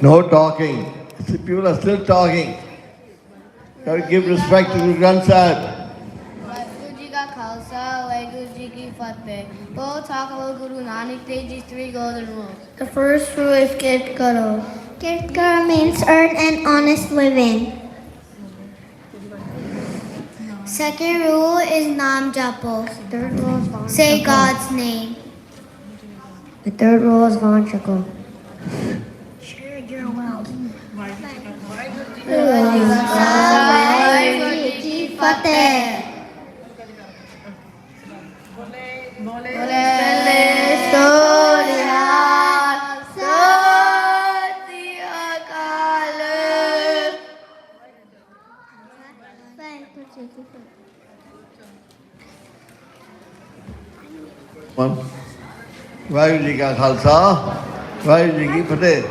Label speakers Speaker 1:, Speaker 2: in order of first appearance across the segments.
Speaker 1: No talking. People are still talking. Got to give respect to the Granth Sahib.
Speaker 2: Waheguru ji ਕਾ ਖਾਲਸਾ ਵਾਹਿਗੁਰੂ ਜੀ ਕੀ ਫਤਿਹ we'll talk about Guru Nanak Dev Ji's 3 golden rules. The first rule is Kirt Karo. Kirt Karo means earn an honest living. Second rule is Nam Japo. Third rule is say God's name. The third rule is Van Chako. Share your wealth. Waheguru ji ਕੀ ਫਤਿਹ
Speaker 1: ਵਾਹਿਗੁਰੂ ਜੀ ਕਾ ਖਾਲਸਾ ਵਾਹਿਗੁਰੂ ਜੀ ਕੀ ਫਤਿਹ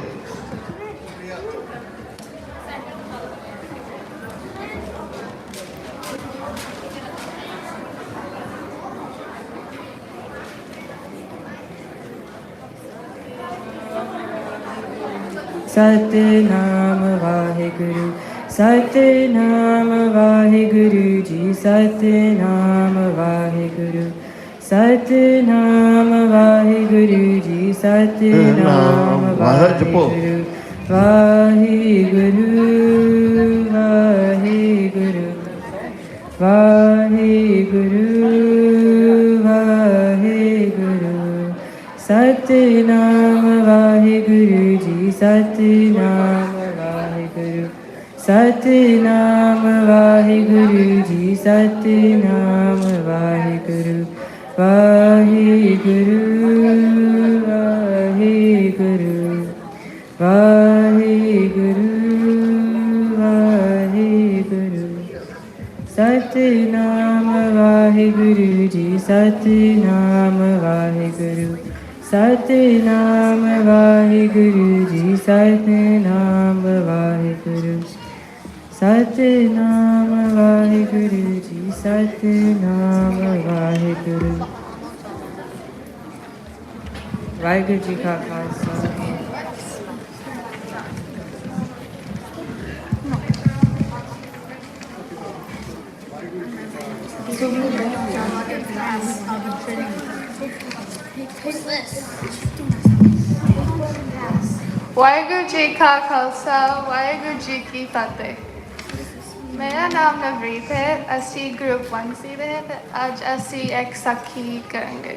Speaker 3: ਸਤਿਨਾਮ ਵਾਹਿਗੁਰੂ ਸਤਿਨਾਮ ਵਾਹਿਗੁਰੂ ਜੀ ਸਤਿਨਾਮ ਵਾਹਿਗੁਰੂ ਸਤਿਨਾਮ ਵਾਹਿਗੁਰੂ ਜੀ ਸਤਿਨਾਮ ਵਾਹਿਗੁਰੂ ਵਾਹਿਗੁਰੂ ਵਾਹਿਗੁਰੂ ਵਾਹਿਗੁਰੂ ਵਾਹਿਗੁਰੂ ਸਤਿਨਾਮ ਵਾਹਿਗੁਰੂ ਜੀ ਸਤਿਨਾਮ ਵਾਹਿਗੁਰੂ ਸਤਿਨਾਮ ਵਾਹਿਗੁਰੂ ਜੀ ਸਤਿਨਾਮ ਵਾਹਿਗੁਰੂ ਵਾਹਿਗੁਰੂ ਵਾਹਿਗੁਰੂ ਵਾਹਿਗੁਰੂ ਵਾਹਿਗੁਰੂ ਸਤਿਨਾਮ ਵਾਹਿਗੁਰੂ ਜੀ ਸਤਿਨਾਮ ਵਾਹਿਗੁਰੂ ਸਤਿਨਾਮ ਵਾਹਿਗੁਰੂ ਜੀ ਸਤਿਨਾਮ ਵਾਹਿਗੁਰੂ ਸਤਿਨਾਮ ਵਾਹਿਗੁਰੂ ਜੀ ਸਤਿਨਾਮ ਵਾਹਿਗੁਰੂ ਵਾਹਿਗੁਰੂ ਜੀ ਕਾ ਖਾਲਸਾ
Speaker 4: ਵਾਹਿਗੁਰੂ ਜੀ ਕਾ ਖਾਲਸਾ ਵਾਹਿਗੁਰੂ ਜੀ ਕੀ ਫਤਿਹ ਮੇਰਾ ਨਾਮ ਨਵਰੀਤ ਹੈ ਅਸੀਂ group 1 ਸੀ ਦੇ ਤੇ ਅੱਜ ਅਸੀਂ ਇੱਕ ਸਾਖੀ ਕਰਾਂਗੇ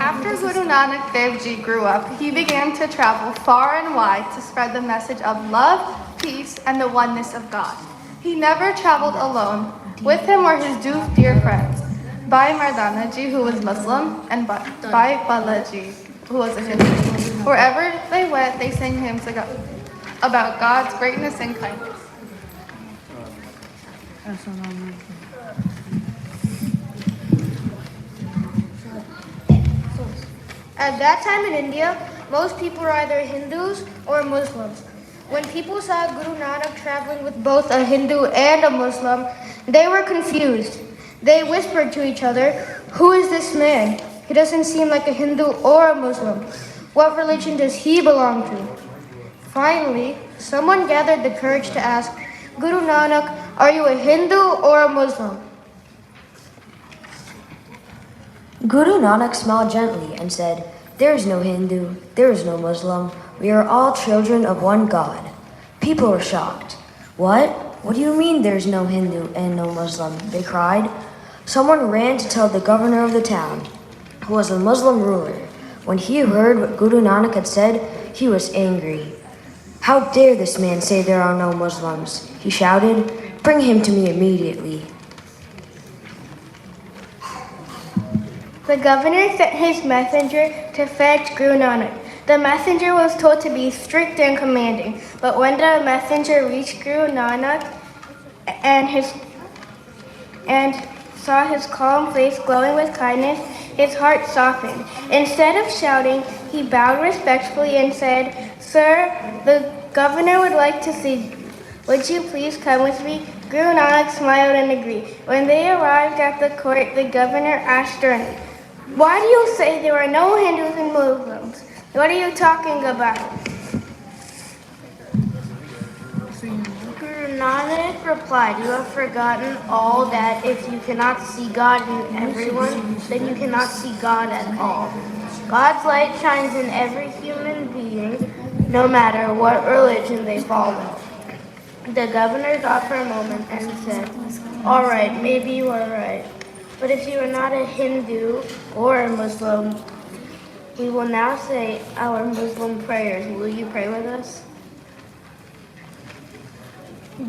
Speaker 4: After Guru Nanak Dev Ji grew up, he began to travel far and wide to spread the message of love, peace, and the oneness of God. He never traveled alone. With him were his two dear friends, Bhai Mardana Ji, who was Muslim, and Bhai Balaji, who was a Hindu. Wherever they went, they sang hymns about God's greatness and kindness.
Speaker 2: At that time in India, most people were either Hindus or Muslims. When people saw Guru Nanak traveling with both a Hindu and a Muslim, they were confused. They whispered to each other, "Who is this man? He doesn't seem like a Hindu or a Muslim. What religion does he belong to?" Finally, someone gathered the courage to ask, "Guru Nanak, are you a Hindu or a Muslim?"
Speaker 5: Guru Nanak smiled gently and said, "There is no Hindu, there is no Muslim. We are all children of one God." People were shocked. What? What do you mean there is no Hindu and no Muslim? They cried. Someone ran to tell the governor of the town, who was a Muslim ruler. When he heard what Guru Nanak had said, he was angry. "How dare this man say there are no Muslims?" he shouted. "Bring him to me immediately."
Speaker 2: The governor sent his messenger to fetch Guru Nanak. The messenger was told to be strict and commanding, but when the messenger reached Guru Nanak and saw his calm face glowing with kindness, his heart softened. Instead of shouting, he bowed respectfully and said, "Sir, the governor would like to see you. Would you please come with me?" Guru Nanak smiled and agreed. When they arrived at the court, the governor asked sternly, Why do you say there are no Hindus and Muslims? What are you talking about? Guru Nanak replied, you have forgotten all that if you cannot see God in everyone, then you cannot see God at all. God's light shines in every human being, no matter what religion they follow. The governor thought for a moment and said, all right, maybe you are right. But if you are not a Hindu or a Muslim, we will now say our Muslim prayers. Will you pray with us?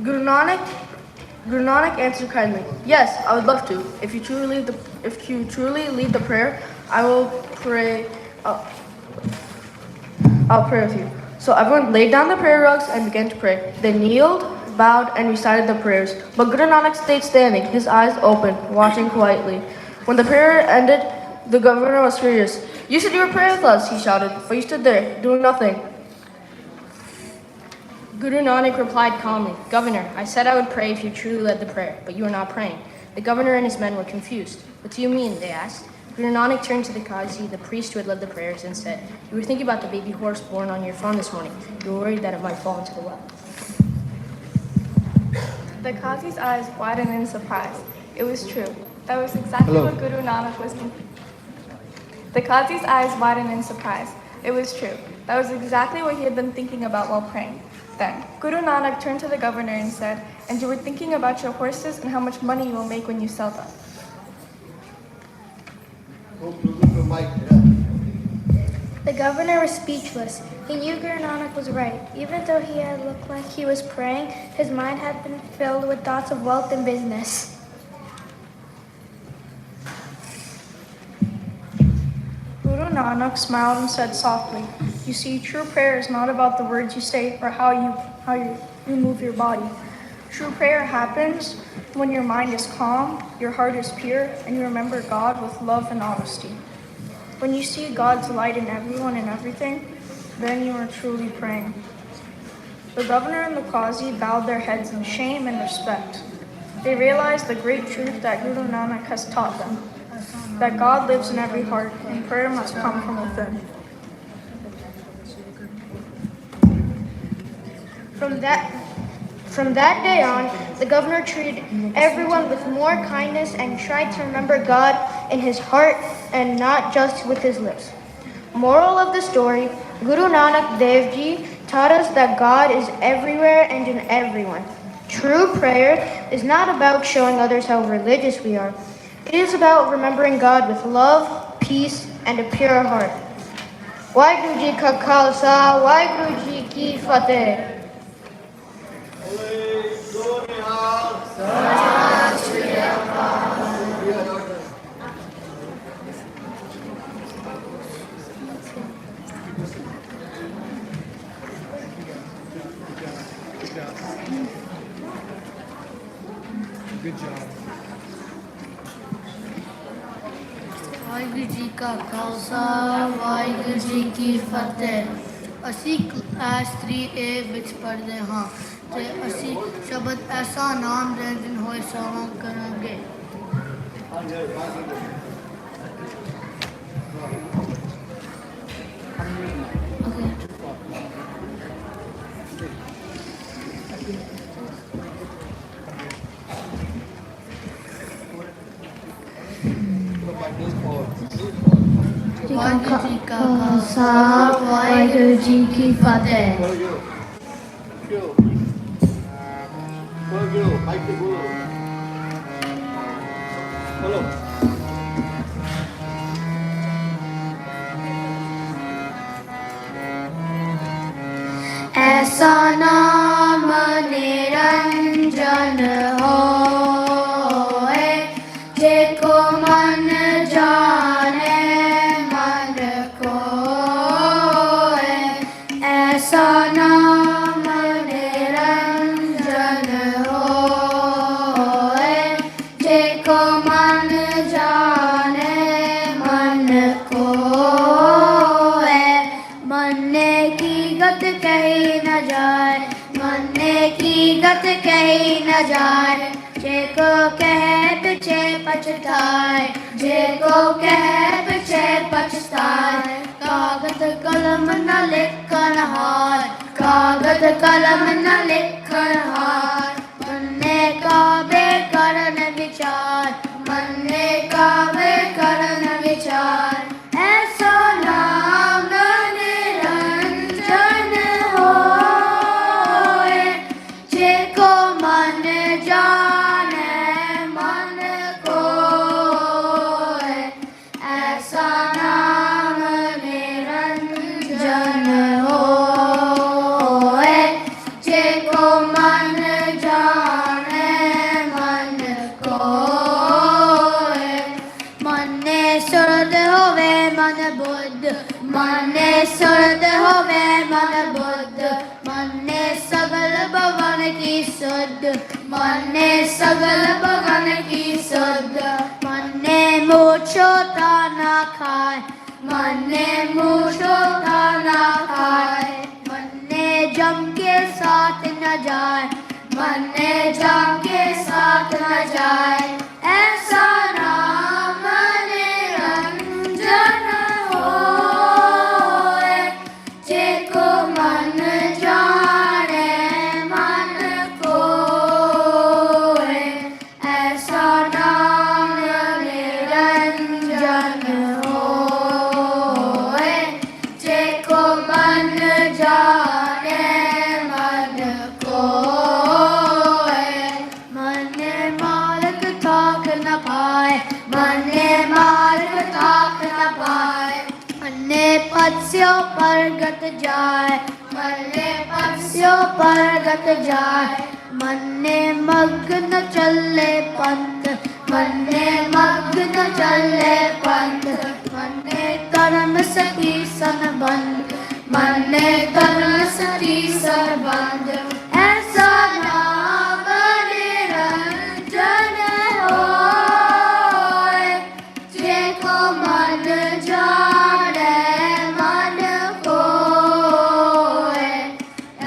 Speaker 4: Guru Nanak answered kindly, yes, I would love to. If you truly lead the prayer, I will pray. I'll pray with you. So everyone laid down the prayer rugs and began to pray. They kneeled, bowed, and recited the prayers. But Guru Nanak stayed standing, his eyes open, watching quietly. When the prayer ended, the governor was furious. You said you would pray with us, he shouted, but you stood there, doing nothing.
Speaker 6: Guru Nanak replied calmly, Governor, I said I would pray if you truly led the prayer, but you are not praying. The governor and his men were confused. What do you mean? They asked. Guru Nanak turned to the Qazi, the priest who had led the prayers, and said, you were thinking about the baby horse born on your phone this morning. You were worried that it might fall into the well.
Speaker 4: The Qazi's eyes widened in surprise. It was true. That was exactly what Guru Nanak was thinking. The Qazi's eyes widened in surprise. It was true. That was exactly what he had been thinking about while praying. Then, Guru Nanak turned to the governor and said, and you were thinking about your horses and how much money you will make when you sell them.
Speaker 2: The governor was speechless. He knew Guru Nanak was right. Even though he had looked like he was praying, his mind had been filled with thoughts of wealth and business.
Speaker 7: Guru Nanak smiled and said softly, you see, true prayer is not about the words you say or how you move your body. True prayer happens when your mind is calm, your heart is pure, and you remember God with love and honesty. When you see God's light in everyone and everything, then you are truly praying. The governor and the Qazi bowed their heads in shame and respect. They realized the great truth that Guru Nanak has taught them, that God lives in every heart and prayer must come from within.
Speaker 2: From that day on, the governor treated everyone with more kindness and tried to remember God in his heart and not just with his lips. Moral of the story, Guru Nanak Dev Ji taught us that God is everywhere and in everyone. True prayer is not about showing others how religious we are. It is about remembering God with love, peace, and a pure heart. Waheguru Ji Ka Khalsa, Waheguru Ji Ki Fateh.
Speaker 8: Good job.
Speaker 9: Waheguru ji ਕਾ ਖਾਲਸਾ ਵਾਹਿਗੁਰੂ ਜੀ ਕੀ ਫਤਿਹ ਅਸੀਂ class 3A ਵਿੱਚ ਪੜ੍ਹਦੇ ਹਾਂ ਤੇ ਅਸੀਂ ਸ਼ਬਦ ਐਸਾ ਨਾਮ ਰੰਜਨ ਹੋਏ ਸੇਵਾ ਕਰਾਂਗੇ ਵਾਹਿਗੁਰੂ ਜੀ ਕਾ ਖਾਲਸਾ ਵਾਹਿਗੁਰੂ ਜੀ ਕੀ ਫਤਿਹ ऐसा नाम निरंजन होए जेको मन जाने मन कोए ऐसा नाम निरंजन होए जेको मन जाने मन कोए मरने की गत कही न जाए मरने की गत कही न जाए जेको कहे पिछे पछताए जे को कह पिछे पछताए कागज कलम न लिखन हार कागज कलम न लिखन हार मन्ने काबे करन विचार मन्ने काबे करन विचार ऐसा नाम निरंजन होए जे को मन जाने मन कोय ऐसा नाम निरंजन होए जे को मन जाने मन कोय मन्ने सुरद होवे मन बुद्ध मन्ने सुरद होवे मन बुद्ध मन्ने सगल भवन की सुध मन्ने सगल भवन की सुध मन्ने मूछो ताना खाए मन्ने मूछो ताना खाए मन्ने जम के साथ न जाए मन्ने जम के साथ न जाए ऐसा नाम निरंजन होए जे को मन जाने मन कोय ऐसा नाम निरंजन होए जे को मन जाने मन कोय मन्ने मार्ग थाक न पाए मन्ने मार्ग थाक न पाए मन्ने पत्स्यो परगत जाए मन्ने पत्स्यो परगत जाए मन्ने मग्न चले पंथ मन्ने मग्न चले पंथ मन्ने कर्म सती संबंध मन्ने कर्म सती संबंध ऐसा नाम निरंजन होए जे को मन जाने मन कोय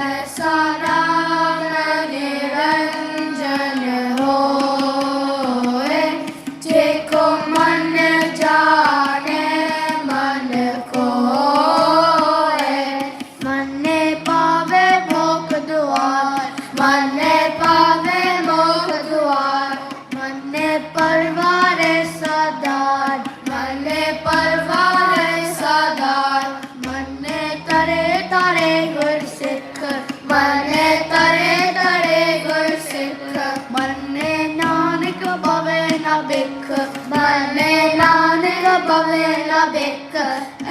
Speaker 9: ऐसा नाम निरंजन होए जे को मन जाने मन कोय मन्ने पावे मोक्ष द्वार मन्ने पावे मोक्ष द्वार मन्ने परवारे सदार मन्ने परवारे सदार मन्ने तरे तरे गुर सिख मन्ने तरे तरे गुर सिख मन्ने नानक भवे न बिख मन्ने नानक भवे न बिख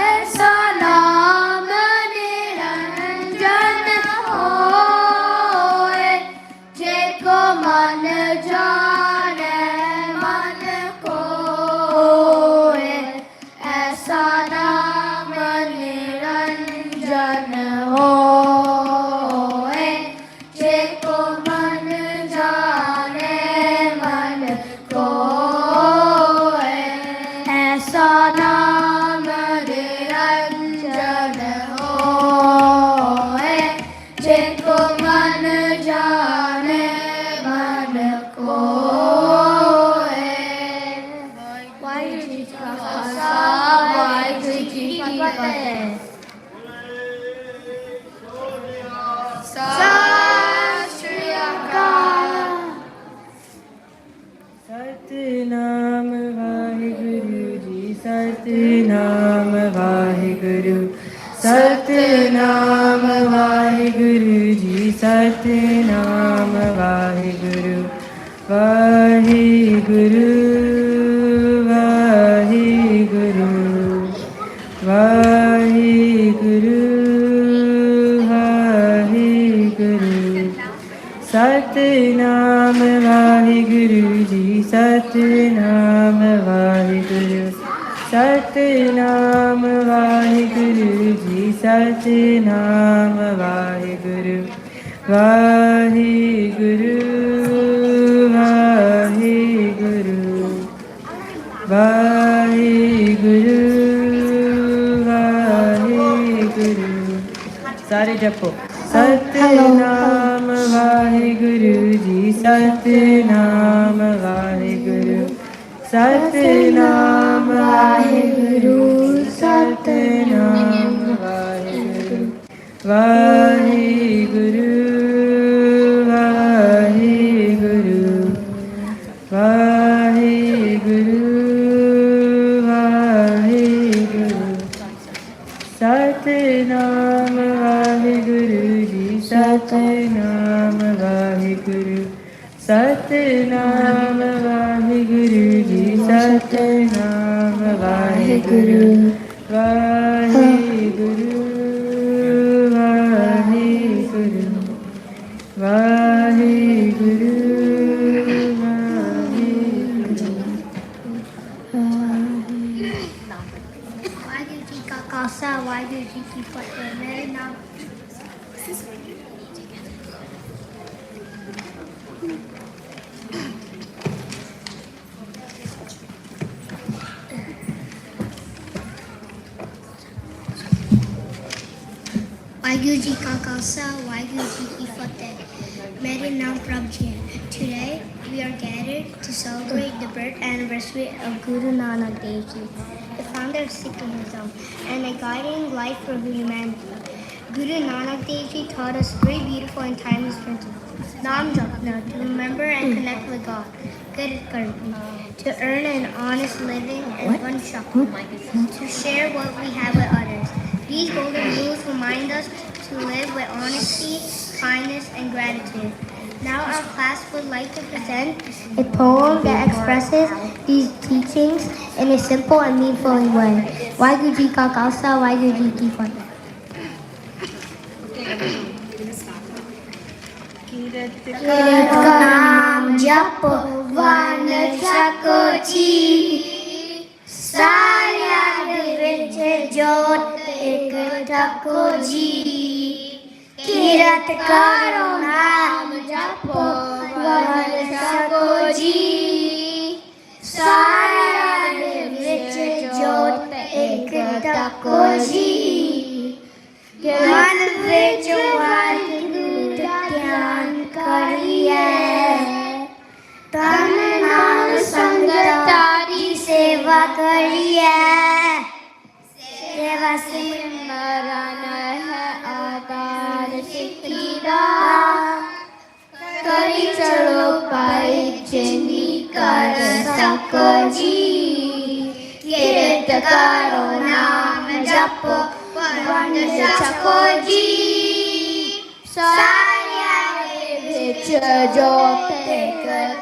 Speaker 9: ऐसा नाम निरंजन होए जे को मन जाने मन कोय ऐसा नाम निरंजन होए जे को मन जाने मन कोय ऐसा नाम निरंजन होए जे को मन जाने मन कोय वाहिगुरु जी का खालसा वाहिगुरु जी की फतेह सत श्री अकाल
Speaker 3: सतनाम वाहिगुरु जी सतनाम वाहिगुरु सतनाम वाहिगुरु जी सतनाम वाहिगुरु वाहिगुरु वाहिगुरु वाहिगुरु वाहिगुरु सतनाम वाहिगुरु जी सतनाम वाहिगुरु सतनाम वाहिगुरु जी सतनाम वाहिगुरु वाहिगुरु वाहिगुरु वाहिगुरु वाहिगुरु सारे जपो सतनाम वाहिगुरु जी सतनाम वाहिगुरु ਸਤਿਨਾਮ ਵਾਹਿਗੁਰੂ ਸਤਿਨਾਮ ਵਾਹਿਗੁਰੂ ਵਾਹਿਗੁਰੂ ਵਾਹਿਗੁਰੂ ਵਾਹਿਗੁਰੂ ਵਾਹਿਗੁਰੂ ਸਤਿਨਾਮ ਵਾਹਿਗੁਰੂ ਜੀ ਸਤਿਨਾਮ ਵਾਹਿਗੁਰੂ ਸਤਿਨਾਮ ਵਾਹਿਗੁਰੂ ਜੀ ਸਤਿਨਾਮ ਵਾਹਿਗੁਰੂ ਵਾਹਿਗੁਰੂ ਵਾਹਿਗੁਰੂ ਵਾਹਿਗੁਰੂ
Speaker 9: ਵਾਹਿਗੁਰੂ ਜੀ ਕਾ ਖਾਲਸਾ ਵਾਹਿਗੁਰੂ ਜੀ ਕੀ ਫਤਿਹ ਮੇਰੇ ਨਾਮ वाहिगुरु जी का खालसा वाहिगुरु जी की फतेह मेरे नाम प्रभु है. Today we are gathered to celebrate the birth anniversary of Guru Nanak Dev Ji, the founder of Sikhism and a guiding light for humanity. Guru Nanak Dev Ji taught us three beautiful and timeless principles: Nam Japna, to remember and connect with God; Guru Karna, to earn an honest living; and Vanshakti, to share what we have with others. These golden rules remind us to live with honesty, kindness, and gratitude. Now our class would like to present a poem that expresses these teachings in a simple and meaningful way. Waheguru Ji Ka Khalsa, Waheguru Ji Ki Fateh. Kirat ka naam jap van sako ji, ਸਾਰਿਆਂ ਦੇ ਵਿੱਚ ਜੋਤ ਇਕੱਠੋ ਜੀ ਕਿਰਤ ਕਰੋ ਨਾਮ ਜਪੋ ਵੰਡ ਸਕੋ ਜੀ ਸਾਰਿਆਂ ਦੇ ਵਿੱਚ ਜੋਤ ਇਕੱਠੋ ਜੀ ਮਨ ਵਿੱਚ ਵਾਹਿਗੁਰੂ ਦਾ ਧਿਆਨ ਕਰੀਏ ਤਨ ਨਾਲ ਸੰਗਤਾਂ ਦੀ ਸੇਵਾ ਕਰੀਏ ਸੇਵਾ ਸਿਮਰਨ ਹੈ ਆਧਾਰ ਸਿੱਖੀ ਦਾ ਕਰੀ ਚਲੋ ਪਾਈ ਜਿੰਨੀ ਕਰ ਸਕੋ ਜੀ ਕਿਰਤ ਕਰੋ ਨਾਮ ਜਪੋ ਵੰਡ ਸਕੋ ਜੀ ਸਾਰਿਆਂ ਦੇ ਵਿੱਚ ਜੋਤ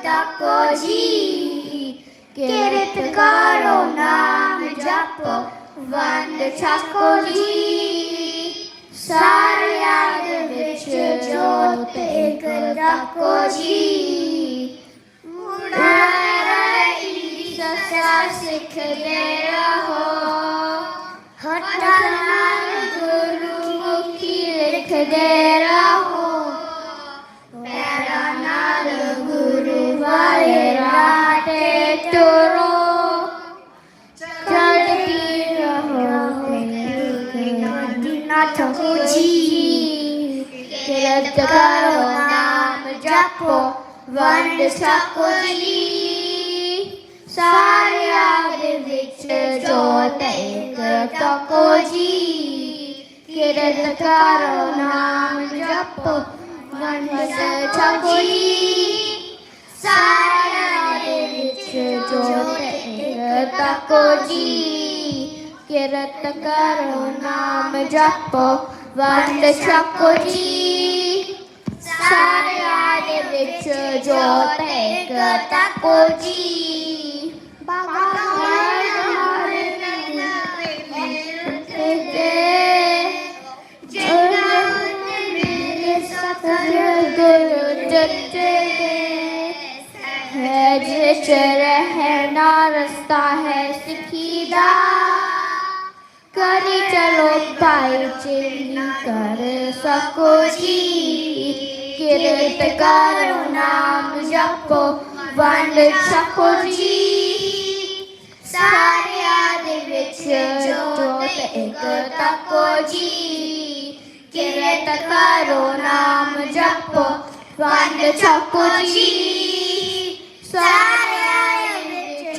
Speaker 9: ਤਕੋ ਜੀ ਕਿਰਤ ਕਰੋ ਨਾਮ ਜਪੋ ਵੰਡ ਛਕੋ ਜੀ ਸਾਰਿਆਂ ਦੇ ਵਿੱਚ ਜੋਤ ਤਕੋ ਜੀ ਮੁਰਾਰੇ ਸਸਾ ਸਿੱਖਦੇ ਰਹੋ ਹੱਥਾਂ ਨਾਲ ਗੁਰੂ ਮੁਖੀ ਲਿਖਦੇ ਰਹੋ ਪੈਰਾਂ ਨਾਲ ਗੁਰੂ ਵਾਲੇ ਰਾਹ ਤੇ ਤੁਰੋ ਚਲਦੀ ਰਹੋ ਨਾ ਥਕੋ ਜੀ ਕਿਰਤ ਕਰੋ ਨਾਮ ਜਪੋ ਵੰਡ ਸਕੋ ਜੀ ਸਾਰਿਆਂ ਦੇ ਵਿੱਚ ਜੋਤ ਤਕੋ ਜੀ ਕਿਰਤ ਕਰੋ ਨਾਮ ਜਪੋ ਵੰਡ ਸਕੋ ਜੀ ਸਾਰਿਆਂ ਦੇ ਵਿੱਚ ਜੋਤ ਤਕੋ ਜੀ ਕਿਰਤ ਕਰੋ ਨਾਮ ਜਪੋ ਵੰਡ ਸਕੋ ਜੀ ਸਾਰਿਆਂ ਦੇ ਵਿੱਚ ਜੋਤ ਤਕੋ ਜੀ ਬਾਬਾ ਹਰ ਗੁਰੂ ਜੱਟੇ ਹੈ ਜਿਸ ਰਹਿਣਾ ਰਸਤਾ ਹੈ ਸਿੱਖੀ ਦਾ ਕਰੀ ਚਲੋ ਭਾਈ ਚੇਲੀ ਕਰ ਸਕੋ ਜੀ ਕਿਰਤ ਕਰੋ ਨਾਮ ਜਪੋ ਵੰਡ ਸਕੋ ਜੀ ਸਾਰਿਆਂ ਦੇ ਵਿੱਚ ਜੋਤ ਤਕੋ ਜੀ ਕਿਰਤ ਕਰੋ ਨਾਮ ਜਪੋ ਵੰਡ ਸਕੋ ਜੀ ਸਾਰਿਆਂ ਵਿੱਚ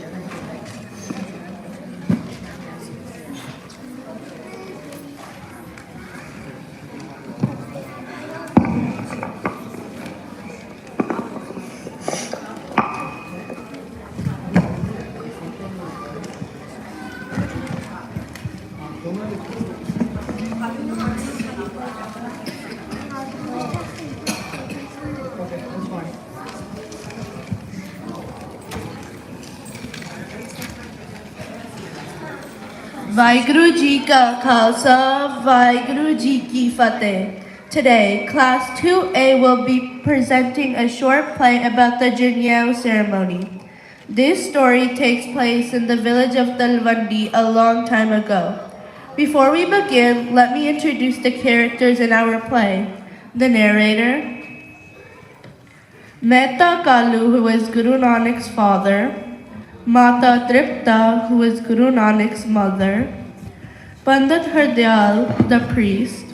Speaker 8: fine.
Speaker 10: Vaiguru Ji Ka Khalsa, Vaiguru Ji Ki Fateh. Today, Class 2A will be presenting a short play about the Giani ceremony. This story takes place in the village of Talwandi a long time ago. Before we begin, let me introduce the characters in our play. The narrator, Mehta Kalu, who is Guru Nanak's father, Mata Tripta, who is Guru Nanak's mother, Pandit Hardyal, the priest,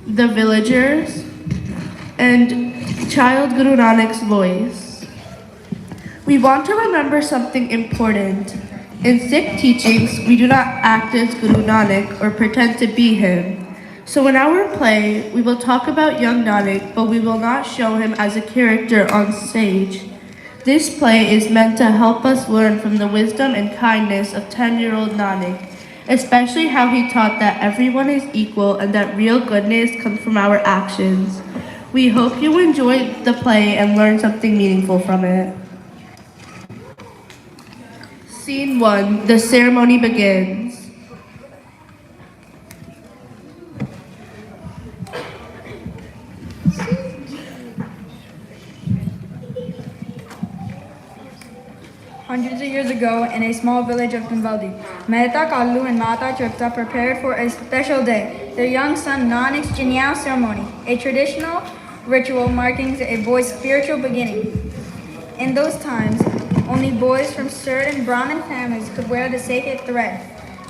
Speaker 10: the villagers, and child Guru Nanak's voice. We want to remember something important. In Sikh teachings, we do not act as Guru Nanak or pretend to be him. So in our play, we will talk about young Nanak, but we will not show him as a character on stage. This play is meant to help us learn from the wisdom and kindness of 10-year-old Nanak, especially how he taught that everyone is equal and that real goodness comes from our actions. We hope you enjoyed the play and learned something meaningful from it. Scene 1, the ceremony begins.
Speaker 7: Hundreds of years ago, in a small village of Talwandi, Mehta Kalu and Mata Tripta prepared for a special day, their young son Nanak's Giani ceremony, a traditional ritual marking a boy's spiritual beginning. In those times, only boys from certain Brahmin families could wear the sacred thread.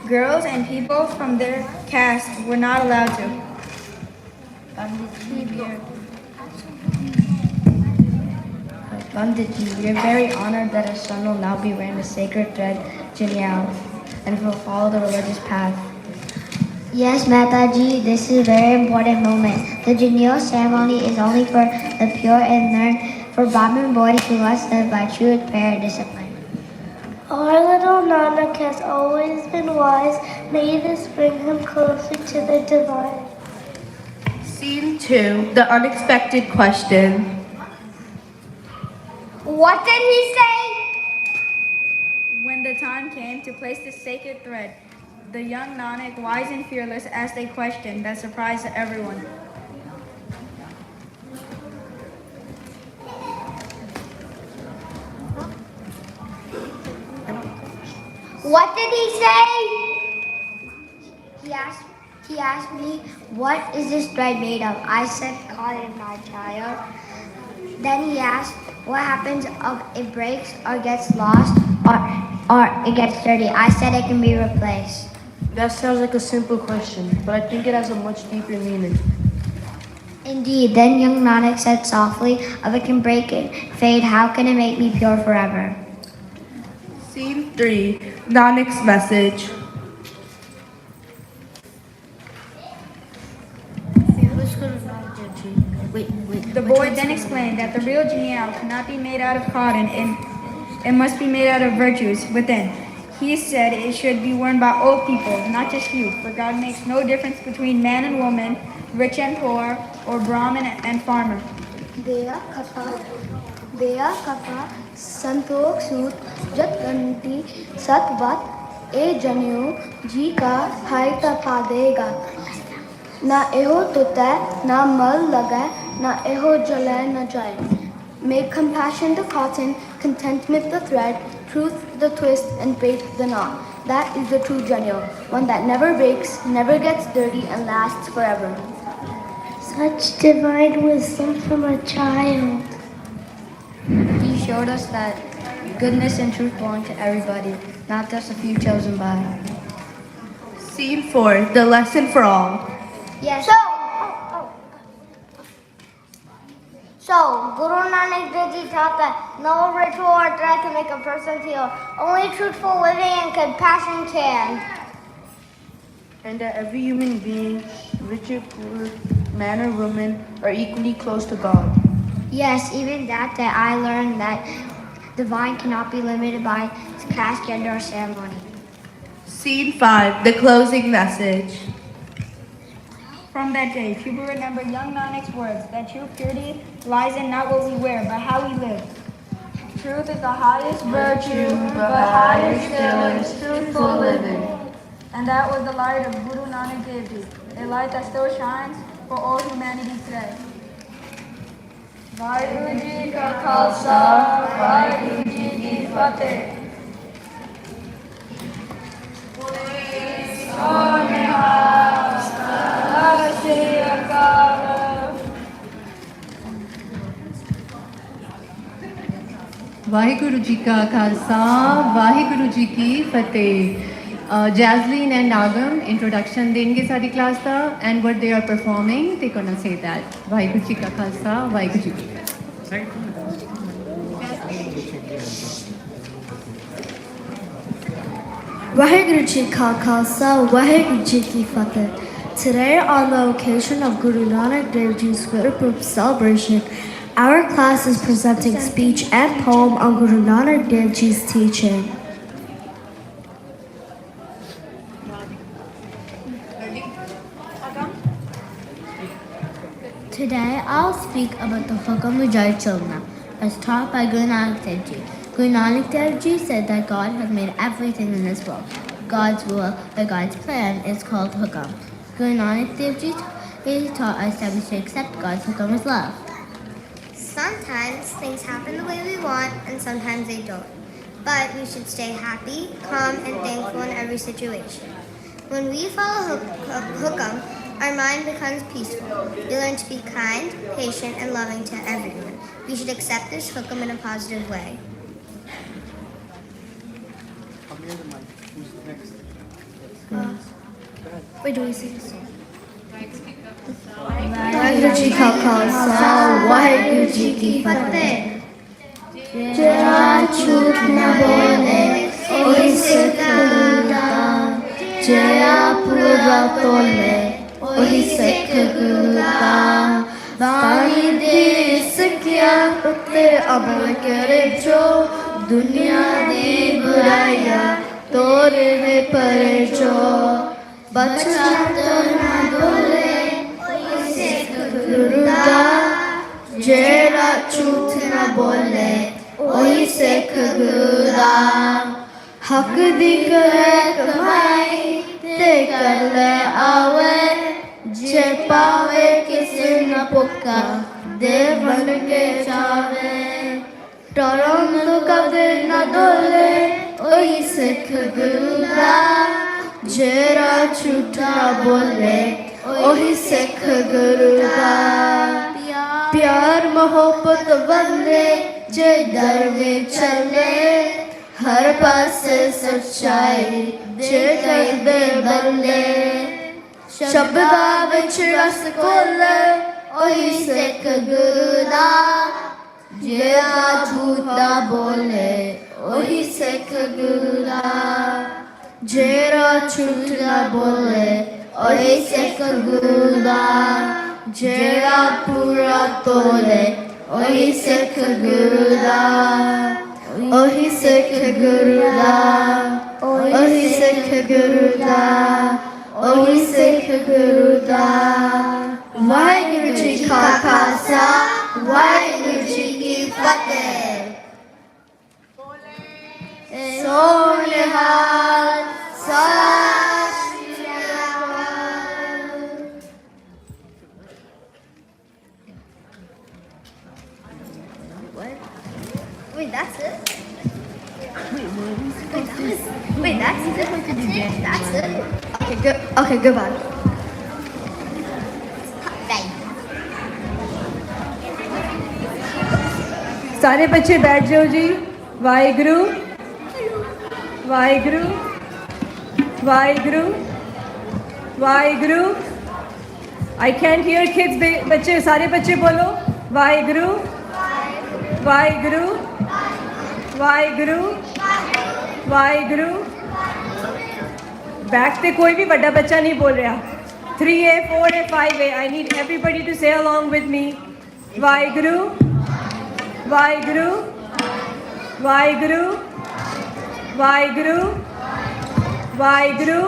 Speaker 7: Girls and people from their caste were not allowed to.
Speaker 5: Gandhiji, we are very honored that our son will now be wearing the sacred thread, Giani, and will follow the religious path.
Speaker 2: Yes, Mataji, this is a very important moment. The Giani ceremony is only for the pure and learned, for Brahmin boys who must live by true prayer and discipline.
Speaker 11: Our little Nanak has always been wise. May this bring him closer to the divine.
Speaker 10: Scene 2, the unexpected question.
Speaker 2: What did he say?
Speaker 7: When the time came to place the sacred thread, the young Nanak, wise and fearless, asked a question that surprised everyone.
Speaker 2: What did he say? He asked me, what is this thread made of? I said, cotton, my child. Then he asked, what happens if it breaks or gets lost or it gets dirty? I said it can be replaced.
Speaker 6: That sounds like a simple question, but I think it has a much deeper meaning.
Speaker 2: Indeed, then young Nanak said softly, if it can break and fade, how can it make me pure forever?
Speaker 10: Scene 3, Nanak's message.
Speaker 7: The boy then explained that the real Giani cannot be made out of cotton and it must be made out of virtues within. He said it should be worn by old people, not just youth, for God makes no difference between man and woman, rich and poor, or Brahmin and farmer.
Speaker 11: Deya Kapa, Santok Sut, Jat Granthi, Satvat, E Janu, Ji Ka Hai Tapadega. Na eho tutta, na mal laga, na eho jala na jai. Make compassion the cotton, contentment the thread, truth the twist, and faith the knot. That is the true Giani, one that never breaks, never gets dirty, and lasts forever. Such divine wisdom from a child.
Speaker 2: He showed us that goodness and truth belong to everybody, not just a few chosen by.
Speaker 10: Scene 4, the lesson for all.
Speaker 2: Yes. So, Guru Nanak Dev Ji taught that no ritual or thread can make a person feel. Only truthful living and compassion can.
Speaker 6: And that every human being, rich or poor, man or woman, are equally close to God.
Speaker 2: Yes, even that I learned that divine cannot be limited by caste, gender, or ceremony.
Speaker 10: Scene 5, the closing message.
Speaker 12: From that day, people remember young Nanak's words that true purity lies in not what we wear, but how we live. Truth is the highest virtue, but higher still is truthful living. And that was the light of Guru Nanak Dev Ji, a light that still shines for all humanity today. Vaheguru Ji Ka Khalsa, Vaheguru Ji Ki Fateh.
Speaker 13: Vaheguru Ji Ka Khalsa, Vaheguru Ji Ki Fateh. Jasleen and Nagam introduction देंगे सारी class का, and what they are performing, they're gonna say that. Vaheguru Ji Ka Khalsa, Vaheguru Ji Ki Fateh.
Speaker 11: Vaheguru Ji Ka Khalsa, Vaheguru Ji Ki Fateh. Today, on the occasion of Guru Nanak Dev Ji's Gurpurab celebration, our class is presenting speech and poem on Guru Nanak Dev Ji's teaching.
Speaker 9: Today I'll speak about the Hukam Vijay Chalna, as taught by Guru Nanak Dev Ji. Guru Nanak Dev Ji said that God has made everything in this world. God's will or God's plan is called Hukam. Guru Nanak Dev Ji taught us that we should accept God's Hukam as love.
Speaker 2: Sometimes things happen the way we want and sometimes they don't. But we should stay happy, calm, and thankful in every situation. When we follow Hukam, our mind becomes peaceful. We learn to be kind, patient, and loving to everyone. We should accept this Hukam in a positive way.
Speaker 11: Wait, do we sing this song? Vaheguru Ji Ka Khalsa, Vaheguru Ji Ki Fateh. Jaya chut na bole, ohi sikh guruda. Jaya pura tole, ohi sikh guruda. Bani de sikya utte amal kare jo, dunya di buraya tore pare jo. Bachcha to na dole, ohi sikh guruda. Jera chut na bole, ohi sikh guruda. हक दी करे कमाई ते कर ले आवे जे पावे किसी न पुका दे बन के चावे टरम तो कदे न डोले ओही सिख गुरुदा जेरा झूठा बोले ओही सिख गुरुदा प्यार मोहब्बत बंदे जे दर में चले हर पासे सच्चाई जे कर दे बल्ले शब्दा विच रस कोले ओही सिख गुरुदा जेड़ा झूठा बोले ओही सिख गुरुदा जेड़ा झूठा बोले ओही सिख गुरुदा जेड़ा पूरा तोले ओही सिख गुरुदा ओही सिख गुरुदा ओही सिख गुरुदा ओही सिख गुरुदा वाहिगुरु जी का खालसा वाहिगुरु जी की फतेह सोनिहाल सत श्री अकाल
Speaker 2: Wait, that's it? Wait, that's it? That's it?
Speaker 11: Okay, good. Okay, goodbye.
Speaker 2: Bye.
Speaker 3: सारे बच्चे बैठ जाओ जी. Waheguru Waheguru Waheguru Waheguru. I can't hear kids. बच्चे सारे बच्चे बोलो वाहिगुरु वाहिगुरु वाहिगुरु वाहिगुरु. बैक पे कोई भी बड़ा बच्चा नहीं बोल रहा. 3A, 4A, 5A. I need everybody to say along with me. Waheguru Waheguru Waheguru Waheguru Waheguru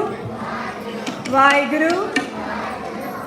Speaker 3: Waheguru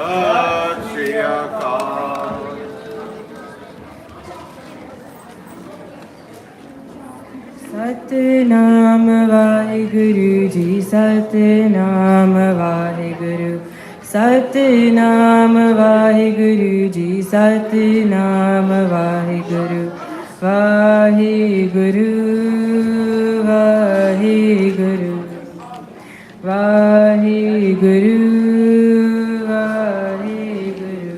Speaker 14: Sat Shri Akal.
Speaker 15: Satnam Waheguru ji Satnam Waheguru Satnam Waheguru ji Satnam Waheguru Waheguru Waheguru Waheguru Waheguru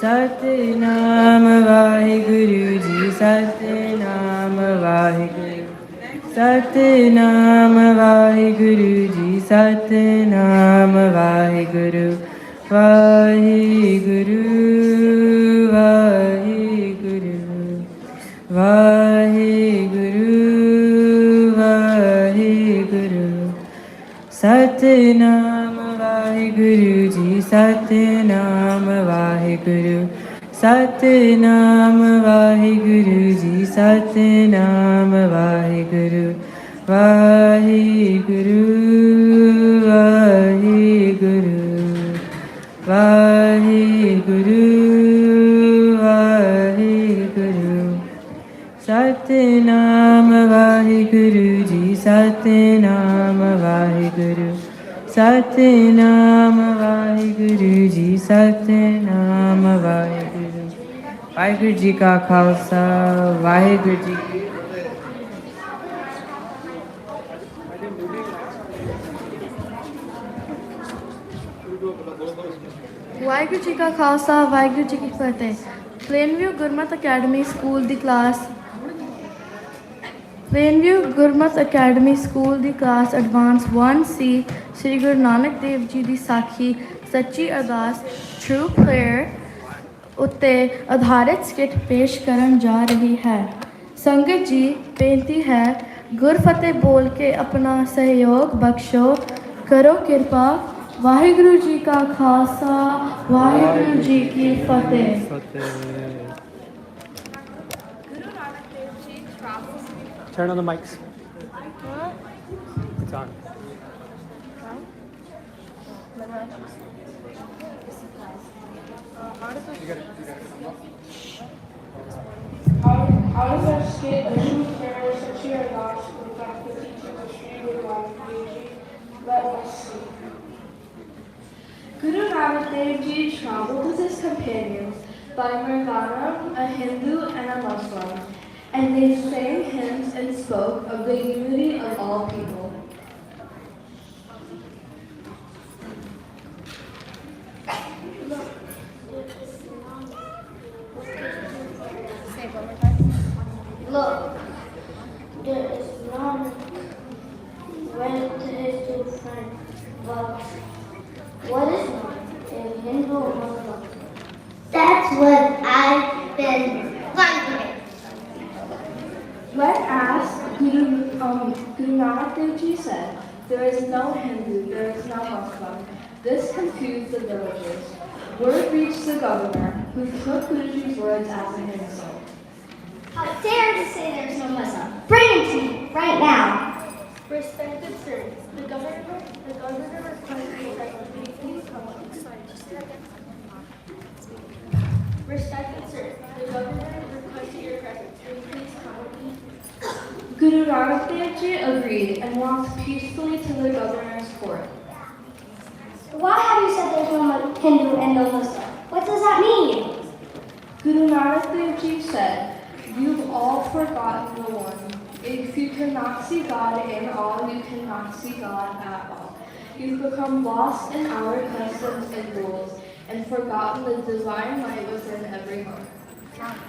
Speaker 15: Satnam Waheguru ji Satnam Waheguru Satnam Waheguru ji Satnam Waheguru Waheguru Waheguru Waheguru Waheguru Satnam Waheguru ji Satnam Waheguru Satnam Waheguru ji Satnam Waheguru Waheguru Waheguru Waheguru Waheguru Satnam Waheguru ji Satnam Waheguru Satnam Waheguru ji Satnam Waheguru Waheguru ji का खालसा वाहिगुरु जी की
Speaker 16: ਵਾਹਿਗੁਰੂ ਜੀ ਕਾ ਖਾਲਸਾ ਵਾਹਿਗੁਰੂ ਜੀ ਕੀ ਫਤਿਹ ਪਲੇਨਵਿਊ ਗੁਰਮਤਿ ਅਕੈਡਮੀ ਸਕੂਲ ਦੀ ਕਲਾਸ ਪਲੇਨਵਿਊ ਗੁਰਮਤਿ ਅਕੈਡਮੀ ਸਕੂਲ ਦੀ ਕਲਾਸ ਐਡਵਾਂਸ 1C ਸ੍ਰੀ ਗੁਰੂ ਨਾਨਕ ਦੇਵ ਜੀ ਦੀ ਸਾਖੀ ਸੱਚੀ ਅਰਦਾਸ ਟਰੂ ਪ੍ਰੇਅਰ ਉੱਤੇ ਆਧਾਰਿਤ ਸਕਿੱਟ ਪੇਸ਼ ਕਰਨ ਜਾ ਰਹੀ ਹੈ ਸੰਗਤ ਜੀ ਬੇਨਤੀ ਹੈ ਗੁਰਫਤਿਹ ਬੋਲ ਕੇ ਆਪਣਾ ਸਹਿਯੋਗ ਬਖਸ਼ੋ ਕਰੋ ਕਿਰਪਾ ਵਾਹਿਗੁਰੂ ਜੀ ਕਾ ਖਾਲਸਾ ਵਾਹਿਗੁਰੂ ਜੀ ਕੀ ਫਤਿਹ
Speaker 8: Turn on the mics. It's on.
Speaker 17: How does that skit a true prayer such a loss without the teaching of Sri Guru Nanak Dev Ji? Let us see. Guru Nanak Dev Ji traveled with his companions by Nirvana, a Hindu and a Muslim, and they sang hymns and spoke of the unity of all people.
Speaker 11: Look, there is none went to his two friends, but what is none? A Hindu or Muslim? That's what I've been wondering.
Speaker 17: When asked, Guru Nanak Dev Ji said, there is no Hindu, there is no Muslim. This confused the villagers. Word reached the governor, who took Guruji's words as an insult.
Speaker 11: How dare to say there is no Muslim? Bring him to me, right now.
Speaker 17: Respected sir, the governor requests you that you please come on. Respected sir, the governor requests your presence. Will you please come with me? Guru Nanak Dev Ji agreed and walked peacefully to the governor's court.
Speaker 11: Why have you said there's no Hindu and no Muslim? What does that mean?
Speaker 17: Guru Nanak Dev Ji said, you've all forgotten the one. If you cannot see God in all, you cannot see God at all. You've become lost in our customs and rules and forgotten the divine light within every heart.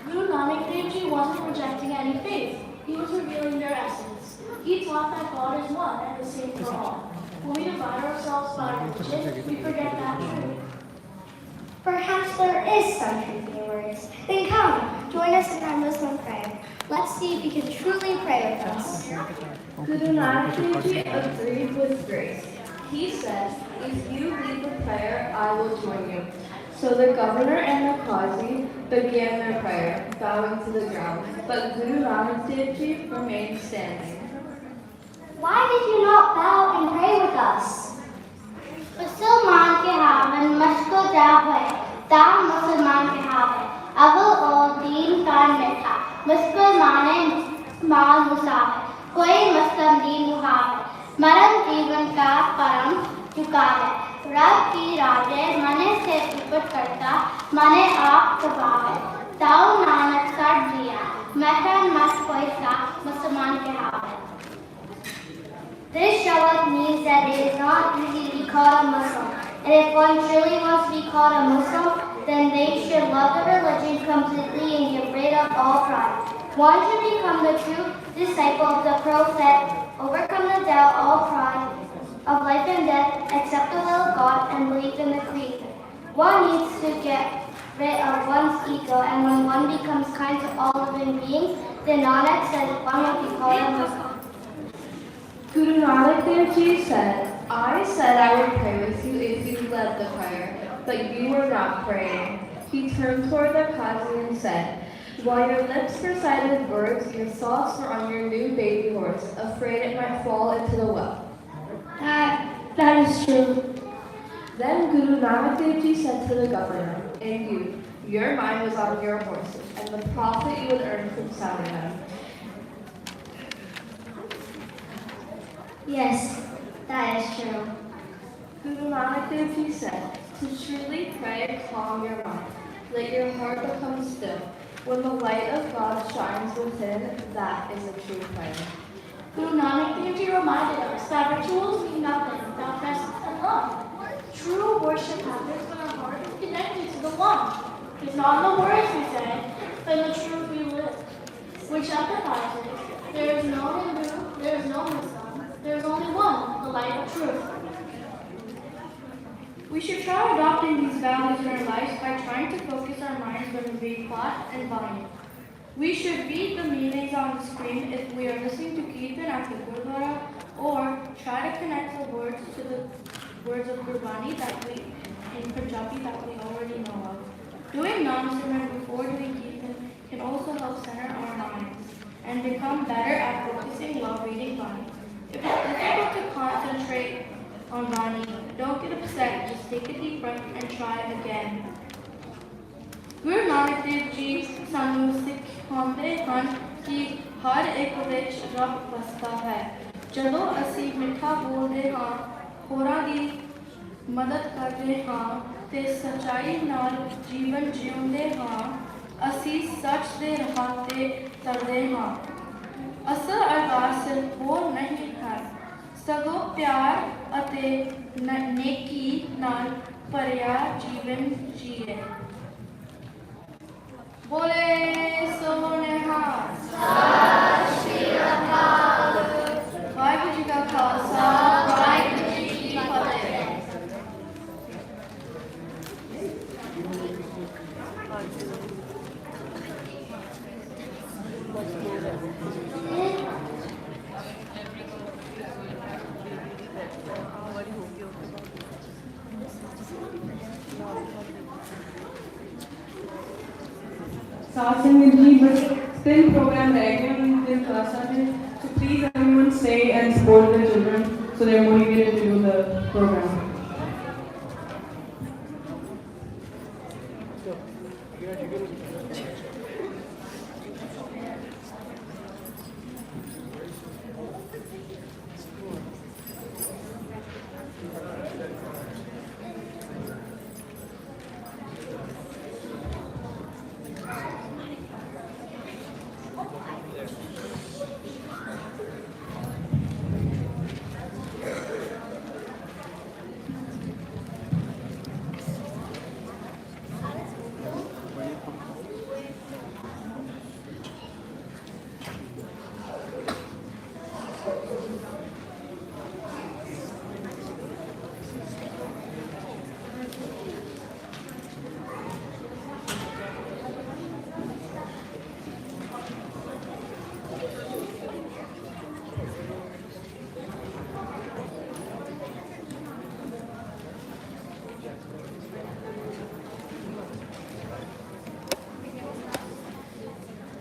Speaker 18: Guru Nanak Dev Ji wasn't rejecting any faith. He was revealing their essence. He taught that God is one and the same for all. When we divide ourselves by religion, we forget that truth.
Speaker 11: Perhaps there is some truth in your words. Then come, join us in our Muslim prayer. Let's see if you can truly pray with us.
Speaker 17: Guru Nanak Dev Ji agreed with grace. He said, if you lead the prayer, I will join you. So the governor and the Qazi began their prayer, bowing to the ground, but Guru Nanak Dev Ji remained standing.
Speaker 11: Why did you not bow and pray with us? मुसलमान के हावन मशको जा भय ता मुसलमान के हावन अवल और दीन कान में था मुसलमाने माल मुसाफिर कोई मुस्लिम दीन मुहाफिर मरण जीवन का परम चुका है रब की राजे मने से ऊपर करता मने आप तबाह है ताऊ नानक कर दिया महन मत कोई सा मुसलमान के हावन. This Shabbat means that it is not easy to be called a Muslim. And if one truly wants to be called a Muslim, then they should love the religion completely and get rid of all pride. One should become the true disciple of the Prophet, overcome the doubt, all pride of life and death, accept the will of God, and believe in the Creator. One needs to get rid of one's ego, and when one becomes kind to all living beings, then Nanak says one will be called a Muslim.
Speaker 17: Guru Nanak Dev Ji said, I said I would pray with you if you led the prayer, but you were not praying. He turned toward the Qazi and said, while your lips recited words, your thoughts were on your new baby horse, afraid it might fall into the well.
Speaker 11: That is true.
Speaker 17: Then Guru Nanak Dev Ji said to the governor, and your mind was on your horses, and the profit you would earn from selling them.
Speaker 11: Yes, that is true.
Speaker 17: Guru Nanak Dev Ji said, to truly pray, calm your mind. Let your heart become still. When the light of God shines within, that is a true prayer.
Speaker 18: Guru Nanak Dev Ji reminded us that rituals mean nothing without presence and love. True worship happens when our heart is connected to the One. It's not in the words we say, but in the truth we live, which empathizes. There is no Hindu, there is no Muslim. There is only one, the light of truth. We should try adopting these values in our lives by trying to focus our minds when we read Path and Bani. We should read the meanings on the screen if we are listening to Kirtan at the Gurdwara, or try to connect the words to the words of Gurbani that we in Punjabi that we already know of. Doing Nam-Simran before doing Kirtan can also help center our minds and become better at focusing while reading Bani. If it's difficult to concentrate on Bani, don't get upset, just take a deep breath and try again. Guru Nanak Dev Ji ਸਾਨੂੰ ਸਿਖਾਉਂਦੇ ਹਨ ਕਿ ਹਰ ਇੱਕ ਵਿੱਚ ਰੱਬ ਵਸਦਾ ਹੈ। ਜਦੋਂ ਅਸੀਂ ਮਿੱਠਾ ਬੋਲਦੇ ਹਾਂ, ਹੋਰਾਂ ਦੀ ਮਦਦ ਕਰਦੇ ਹਾਂ ਤੇ ਸੱਚਾਈ ਨਾਲ ਜੀਵਨ ਜਿਉਂਦੇ ਹਾਂ, ਅਸੀਂ ਸੱਚ ਦੇ ਰਾਹ ਤੇ ਚੱਲਦੇ ਹਾਂ। ਅਸਲ ਅਰਦਾਸ ਸਿਰਫ ਉਹ ਨਹੀਂ ਹੈ, ਸਗੋਂ ਪਿਆਰ ਅਤੇ ਨੇਕੀ ਨਾਲ ਭਰਿਆ ਜੀਵਨ ਜੀਏ। ਬੋਲੇ ਸੋਨਿਹਾਲ। ਸਤਿ ਸ਼੍ਰੀ ਅਕਾਲ। ਵਾਹਿਗੁਰੂ ਜੀ ਕਾ ਖਾਲਸਾ, ਵਾਹਿਗੁਰੂ ਜੀ ਕੀ ਫਤਿਹ।
Speaker 19: Satsang ji, but still program regularly in classes. So please everyone stay and support the children so they're motivated to do the program.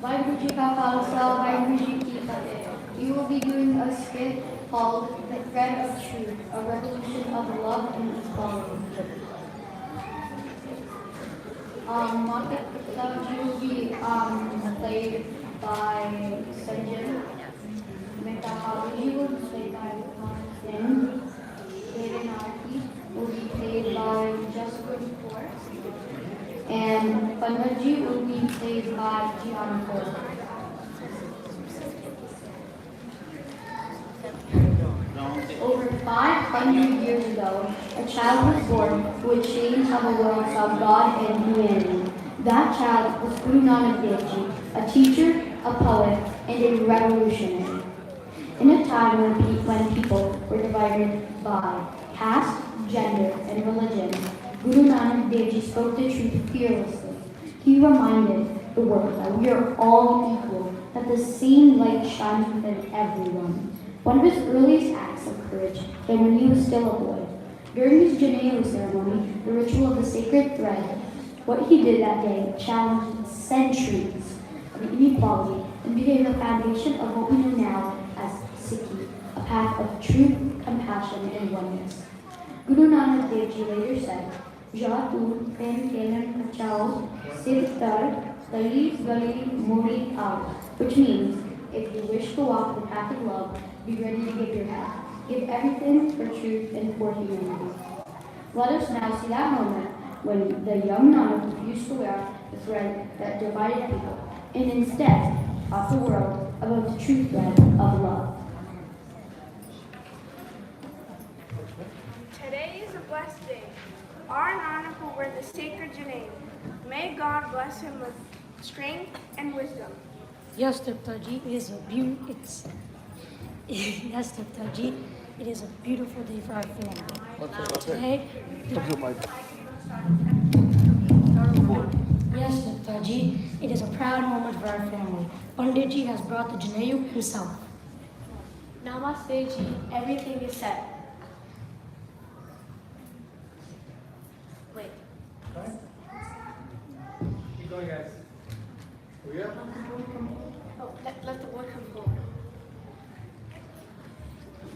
Speaker 11: Vaiguru Ji Ka Khalsa, Vaiguru Ji Ki Fateh. We will be doing a skit called The Thread of Truth, a revolution of love and equality. Mata will be played by Sanjay. Metahaji will be played by Singh. Devanarthi will be played by Jessica Kaur. And Panaji will be played by Giani Amarjit. Over 500 years ago, a child was born who would change how the world saw God and humanity. That child was Guru Nanak Dev Ji, a teacher, a poet, and a revolutionary. In a time when people were divided by caste, gender, and religion, Guru Nanak Dev Ji spoke the truth fearlessly. He reminded the world that we are all equal, that the same light shines within everyone. One of his earliest acts of courage came when he was still a boy. During his Janeiro ceremony, the ritual of the sacred thread, what he did that day challenged centuries of inequality and became the foundation of what we know now as Sikhi, a path of truth, compassion, and oneness. Guru Nanak Dev Ji later said, "Ja tu prem kelan kachao, sir tar gali gali mori out," which means, if you wish to walk the path of love, be ready to give your heart. Give everything for truth and for humanity. Let us now see that moment when the young Nanak refused to wear the thread that divided people, and instead taught the world about the true thread of love.
Speaker 20: Today is a blessed day. Our Nanak will wear the sacred Janeiro. May God bless him with strength and wisdom.
Speaker 21: Yes, Triptaji, it is a beautiful day for our family. Today, yes, Triptaji, it is a proud moment for our family. Panditji has brought the Janeiro himself.
Speaker 22: Namaste Ji, everything is set. Wait.
Speaker 8: Keep going, guys.
Speaker 22: Let the boy come forward.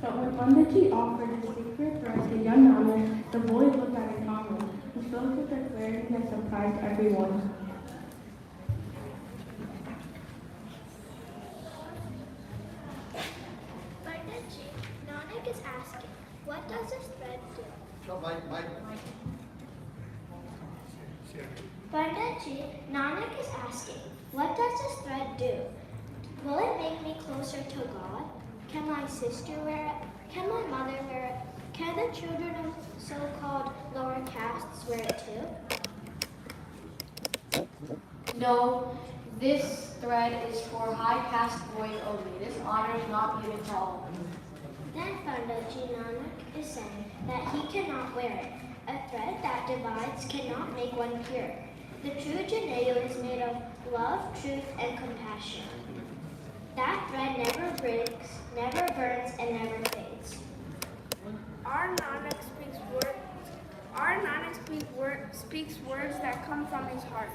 Speaker 17: But when Panditji offered his sacred thread to young Nanak, the boy looked at his armor. He spoke with a clarity that surprised everyone.
Speaker 23: Panditji, Nanak is asking, what does this thread do? Panditji, Nanak is asking, what does this thread do? Will it make me closer to God? Can my sister wear it? Can my mother wear it? Can the children of so-called lower castes wear it too?
Speaker 11: No, this thread is for high caste boys only. This honor is not given to all.
Speaker 23: Then Panditji Nanak is saying that he cannot wear it. A thread that divides cannot make one pure. The true Janeiro is made of love, truth, and compassion. That thread never breaks, never burns, and never fades.
Speaker 20: Our Nanak speaks words that come from his heart.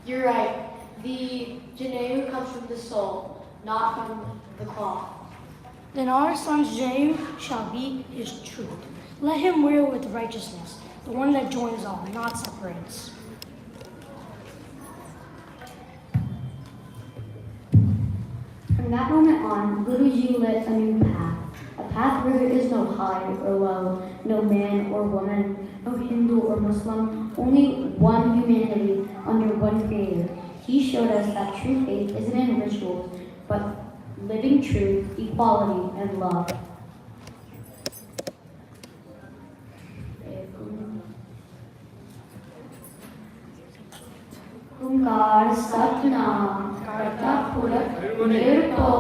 Speaker 11: You're right. The Janeiro comes from the soul, not from the cloth.
Speaker 21: Then our son's Janeiro shall be his truth. Let him wear with righteousness, the one that joins all, not separates.
Speaker 11: From that moment on, Guruji lit a new path. A path where there is no high or low, no man or woman, no Hindu or Muslim, only one humanity under one Creator. He showed us that true faith isn't in rituals, but living truth, equality, and love. Kumkar Satnam Karta Purak Nirko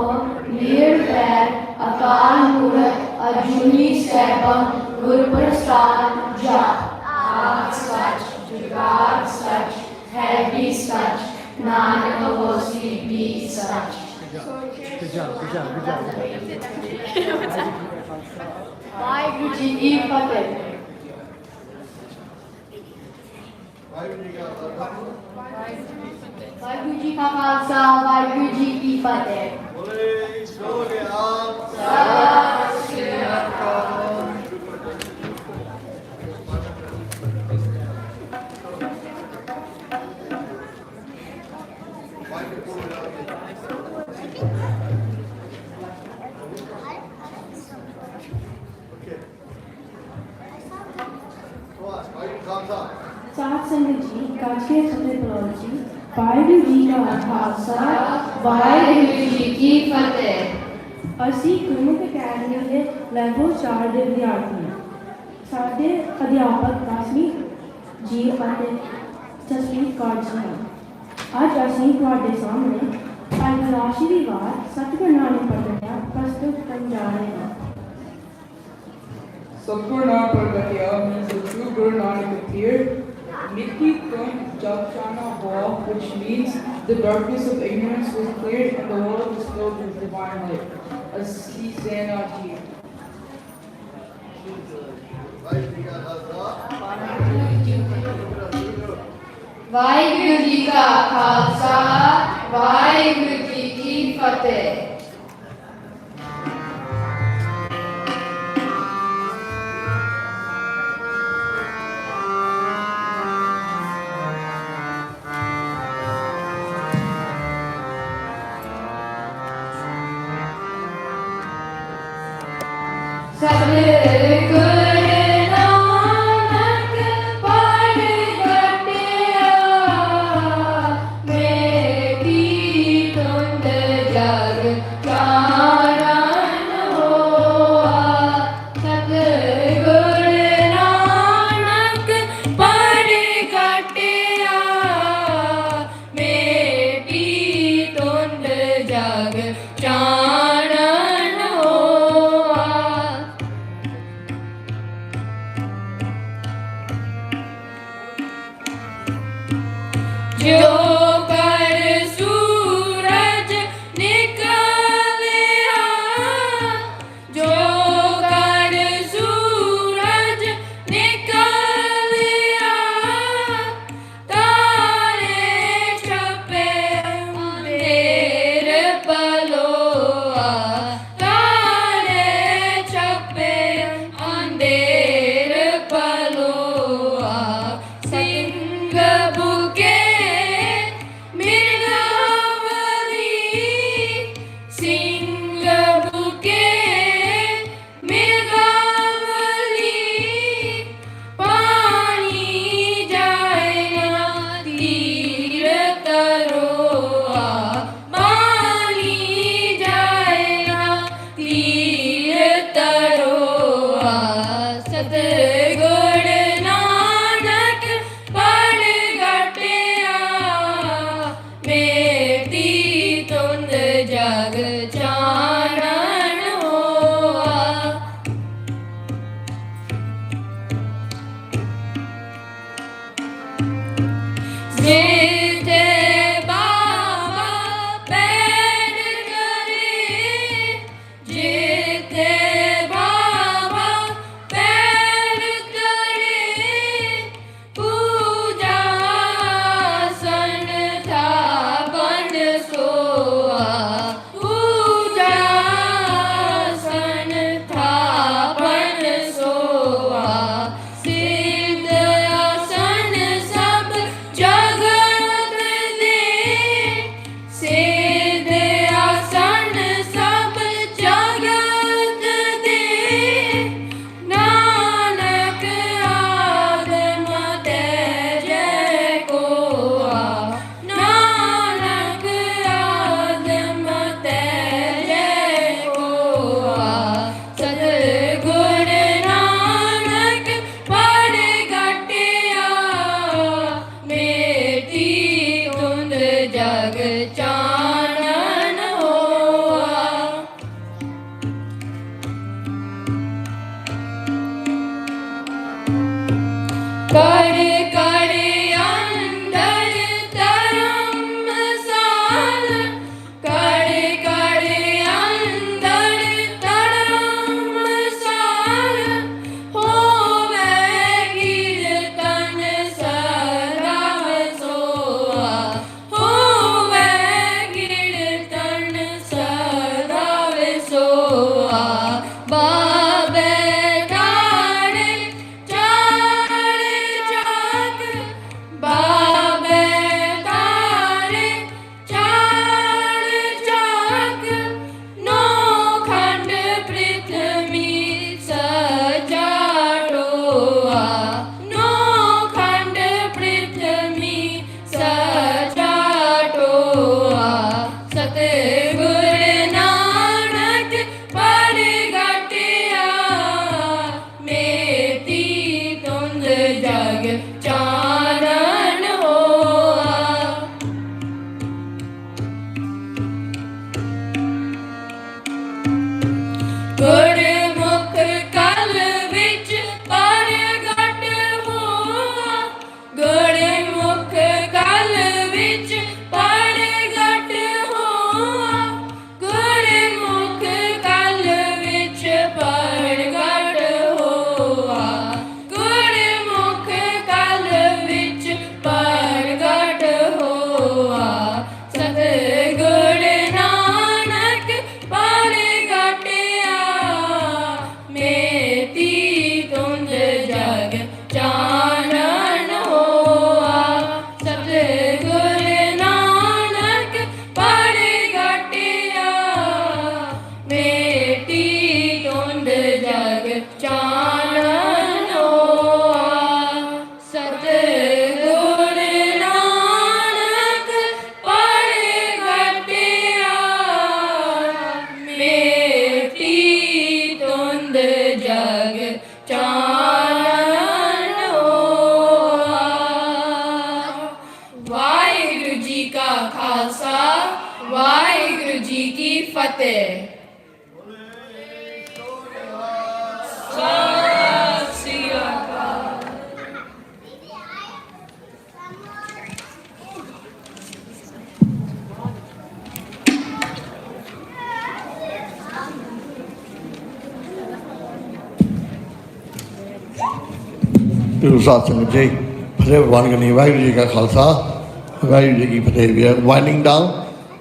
Speaker 11: Nirvair Akal Purak Ajuni Sebam Guru Prasad Jat Aat Sach Jugaad Sach Hai Bhi Sach Nanak Hosi Bhi Sach.
Speaker 8: Good job.
Speaker 11: Waheguru Ji Ki Fateh.
Speaker 9: Waheguru ji ਕਾ ਖਾਲਸਾ ਵਾਹਿਗੁਰੂ ਜੀ ਕੀ ਫਤਿਹ।
Speaker 17: सात संगत जी काछे फतेह बुलाओ जी वाहिगुरू जी का खालसा वाहिगुरू जी की फतेह। ਅਸੀਂ ਗੁਰਮੁਖ academy ਦੇ level 4 ਦੇ ਵਿਦਿਆਰਥੀ ਹਾਂ। ਸਾਡੇ ਅਧਿਆਪਕ ਕਾਸਮੀ ਜੀ ਅਤੇ ਜਸਮੀਤ ਕੌਰ ਜੀ ਹਨ। ਅੱਜ ਅਸੀਂ ਤੁਹਾਡੇ ਸਾਹਮਣੇ ਅੰਤਰਰਾਸ਼ਟਰੀ ਦੀ ਵਾਰ ਸਤਿਗੁਰੂ ਨਾਨਕ ਪੜ੍ਹਦਿਆਂ ਪ੍ਰਸਤੁਤ ਕਰਨ ਜਾ ਰਹੇ ਹਾਂ।
Speaker 19: Satguru Nanak Pragatiya means the true Guru Nanak appeared. Nitki Kun Jakshana Bhav, which means the darkness of ignorance was cleared and the world was filled with divine light. Asli Sena Ji.
Speaker 10: Waheguru ji ਕਾ ਖਾਲਸਾ ਵਾਹਿਗੁਰੂ ਜੀ ਕੀ ਫਤਿਹ।
Speaker 1: Sara
Speaker 10: Fateh. Sat Sri Akal.
Speaker 1: Guru Sat Sangat Ji, Fateh Bhagwan Gani, Vaheguru Ji Ka Khalsa, Vaheguru Ji Ki Fateh. We are winding down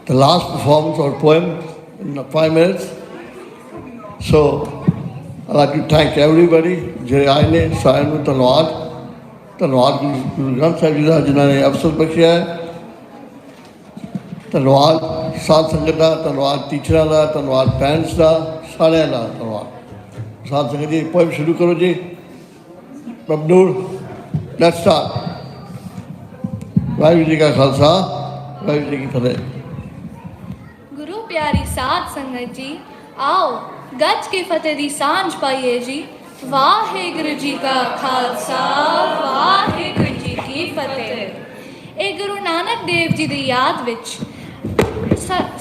Speaker 1: the last performance of poem in 5 minutes. So, I'd like to thank everybody. ਜਿਹੜੇ ਆਏ ਨੇ ਸਾਰਿਆਂ ਨੂੰ ਧੰਨਵਾਦ। ਧੰਨਵਾਦ ਗੁਰੂ ਗ੍ਰੰਥ ਸਾਹਿਬ ਜੀ ਦਾ ਜਿਨ੍ਹਾਂ ਨੇ ਅਵਸਰ ਬਖਸ਼ਿਆ ਹੈ। ਧੰਨਵਾਦ ਸਾਧ ਸੰਗਤ ਦਾ, ਧੰਨਵਾਦ ਟੀਚਰਾਂ ਦਾ, ਧੰਨਵਾਦ ਪੈਰੈਂਟਸ ਦਾ, ਸਾਰਿਆਂ ਦਾ ਧੰਨਵਾਦ। ਸਾਧ ਸੰਗਤ ਜੀ ਪੋਇਮ ਸ਼ੁਰੂ ਕਰੋ ਜੀ। Babnur, let's start. Waheguru ji ਕਾ ਖਾਲਸਾ, ਵਾਹਿਗੁਰੂ ਜੀ ਕੀ ਫਤਿਹ।
Speaker 4: ਗੁਰੂ ਪਿਆਰੀ ਸਾਧ ਸੰਗਤ ਜੀ, ਆਓ ਗੱਜ ਕੇ ਫਤਿਹ ਦੀ ਸਾਂਝ ਪਾਈਏ ਜੀ। ਵਾਹਿਗੁਰੂ ਜੀ ਕਾ ਖਾਲਸਾ, ਵਾਹਿਗੁਰੂ ਜੀ ਕੀ ਫਤਿਹ। ਇਹ ਗੁਰੂ ਨਾਨਕ ਦੇਵ ਜੀ ਦੀ ਯਾਦ ਵਿੱਚ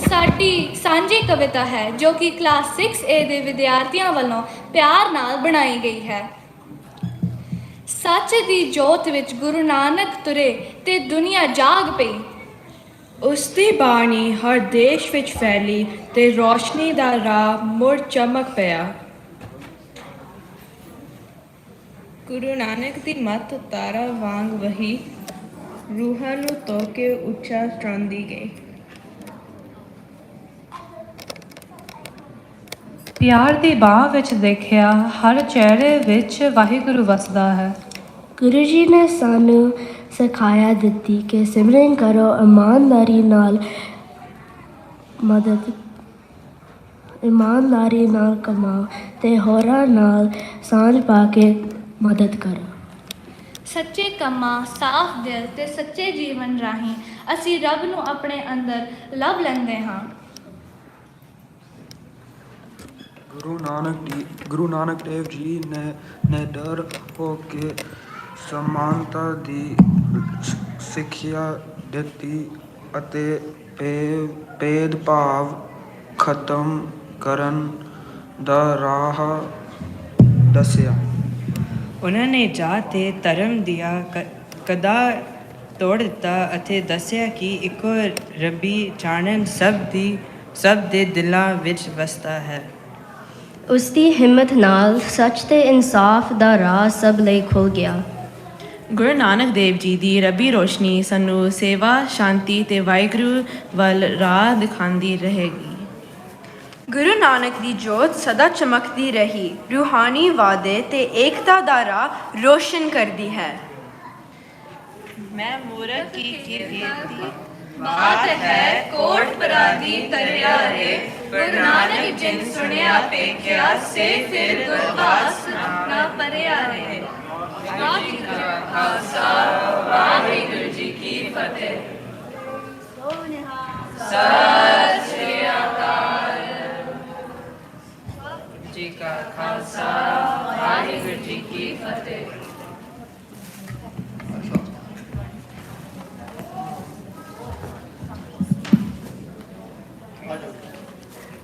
Speaker 4: ਸਾਡੀ ਸਾਂਝੀ ਕਵਿਤਾ ਹੈ ਜੋ ਕਿ ਕਲਾਸ 6A ਦੇ ਵਿਦਿਆਰਥੀਆਂ ਵੱਲੋਂ ਪਿਆਰ ਨਾਲ ਬਣਾਈ ਗਈ ਹੈ। ਸੱਚ ਦੀ ਜੋਤ ਵਿੱਚ ਗੁਰੂ ਨਾਨਕ ਤੁਰੇ ਤੇ ਦੁਨੀਆ ਜਾਗ ਪਈ।
Speaker 10: ਉਸ ਦੀ ਬਾਣੀ ਹਰ ਦੇਸ਼ ਵਿੱਚ ਫੈਲੀ ਤੇ ਰੋਸ਼ਨੀ ਦਾ ਰਾਹ ਮੁੜ ਚਮਕ ਪਿਆ। ਗੁਰੂ ਨਾਨਕ ਦੀ ਮੱਤ ਤਾਰਾ ਵਾਂਗ ਵਹੀ, ਰੂਹਾਂ ਨੂੰ ਧੋ ਕੇ ਉੱਚਾ ਚੜ੍ਹਾਉਂਦੀ ਗਈ।
Speaker 5: ਪਿਆਰ ਦੀ ਬਾਹ ਵਿੱਚ ਦੇਖਿਆ ਹਰ ਚਿਹਰੇ ਵਿੱਚ ਵਾਹਿਗੁਰੂ ਵਸਦਾ ਹੈ।
Speaker 11: ਗੁਰੂ ਜੀ ਨੇ ਸਾਨੂੰ ਸਿਖਾਇਆ ਦਿੱਤੀ ਕਿ ਸਿਮਰਨ ਕਰੋ, ਇਮਾਨਦਾਰੀ ਨਾਲ ਕਮਾਓ ਤੇ ਹੋਰਾਂ ਨਾਲ ਸਾਂਝ ਪਾ ਕੇ ਮਦਦ ਕਰੋ।
Speaker 4: ਸੱਚੇ ਕੰਮਾਂ, ਸਾਫ਼ ਦਿਲ ਤੇ ਸੱਚੇ ਜੀਵਨ ਰਾਹੀਂ ਅਸੀਂ ਰੱਬ ਨੂੰ ਆਪਣੇ ਅੰਦਰ ਲੱਭ ਲੈਂਦੇ ਹਾਂ।
Speaker 24: ਗੁਰੂ ਨਾਨਕ ਦੇਵ ਜੀ ਨੇ ਨਿਡਰ ਹੋ ਕੇ ਸਮਾਨਤਾ ਦੀ ਸਿੱਖਿਆ ਦਿੱਤੀ ਅਤੇ ਭੇਦਭਾਵ ਖਤਮ ਕਰਨ ਦਾ ਰਾਹ ਦੱਸਿਆ।
Speaker 15: ਉਹਨਾਂ ਨੇ ਜਾਤ ਤੇ ਧਰਮ ਦੀਆਂ ਕਦਾ ਤੋੜ ਦਿੱਤਾ ਅਤੇ ਦੱਸਿਆ ਕਿ ਇੱਕੋ ਰੱਬੀ ਜਾਣਨ ਸਭ ਦੇ ਦਿਲਾਂ ਵਿੱਚ ਵਸਦਾ ਹੈ।
Speaker 25: ਉਸ ਦੀ ਹਿੰਮਤ ਨਾਲ ਸੱਚ ਤੇ ਇਨਸਾਫ ਦਾ ਰਾਹ ਸਭ ਲਈ ਖੁੱਲ੍ਹ ਗਿਆ।
Speaker 10: ਗੁਰੂ ਨਾਨਕ ਦੇਵ ਜੀ ਦੀ ਰੱਬੀ ਰੋਸ਼ਨੀ ਸਾਨੂੰ ਸੇਵਾ, ਸ਼ਾਂਤੀ ਤੇ ਵਾਹਿਗੁਰੂ ਵੱਲ ਰਾਹ ਦਿਖਾਉਂਦੀ ਰਹੇਗੀ।
Speaker 26: ਗੁਰੂ ਨਾਨਕ ਦੀ ਜੋਤ ਸਦਾ ਚਮਕਦੀ ਰਹੀ, ਰੂਹਾਨੀ ਵਾਅਦੇ ਤੇ ਏਕਤਾ ਦਾ ਰਾਹ ਰੋਸ਼ਨ ਕਰਦੀ ਹੈ।
Speaker 10: ਮੈਂ ਮੂਰਖ ਕੀ ਕੀਤੀ ਬਾਤ ਹੈ ਕੋਟ ਪਰਾਦੀ ਤਰਿਆ ਰੇ, ਗੁਰੂ ਨਾਨਕ ਜਿਨ ਸੁਣਿਆ ਪੇਖਿਆ ਸੇ ਫਿਰ ਗੁਰਦਾਸ ਨਾ ਪਰਿਆ ਰੇ। ਵਾਹਿਗੁਰੂ ਜੀ ਕਾ ਖਾਲਸਾ, ਵਾਹਿਗੁਰੂ ਜੀ ਕੀ ਫਤਿਹ। ਸਤਿ ਸ੍ਰੀ ਅਕਾਲ ਜੀ ਕਾ ਖਾਲਸਾ, ਵਾਹਿਗੁਰੂ ਜੀ ਕੀ ਫਤਿਹ।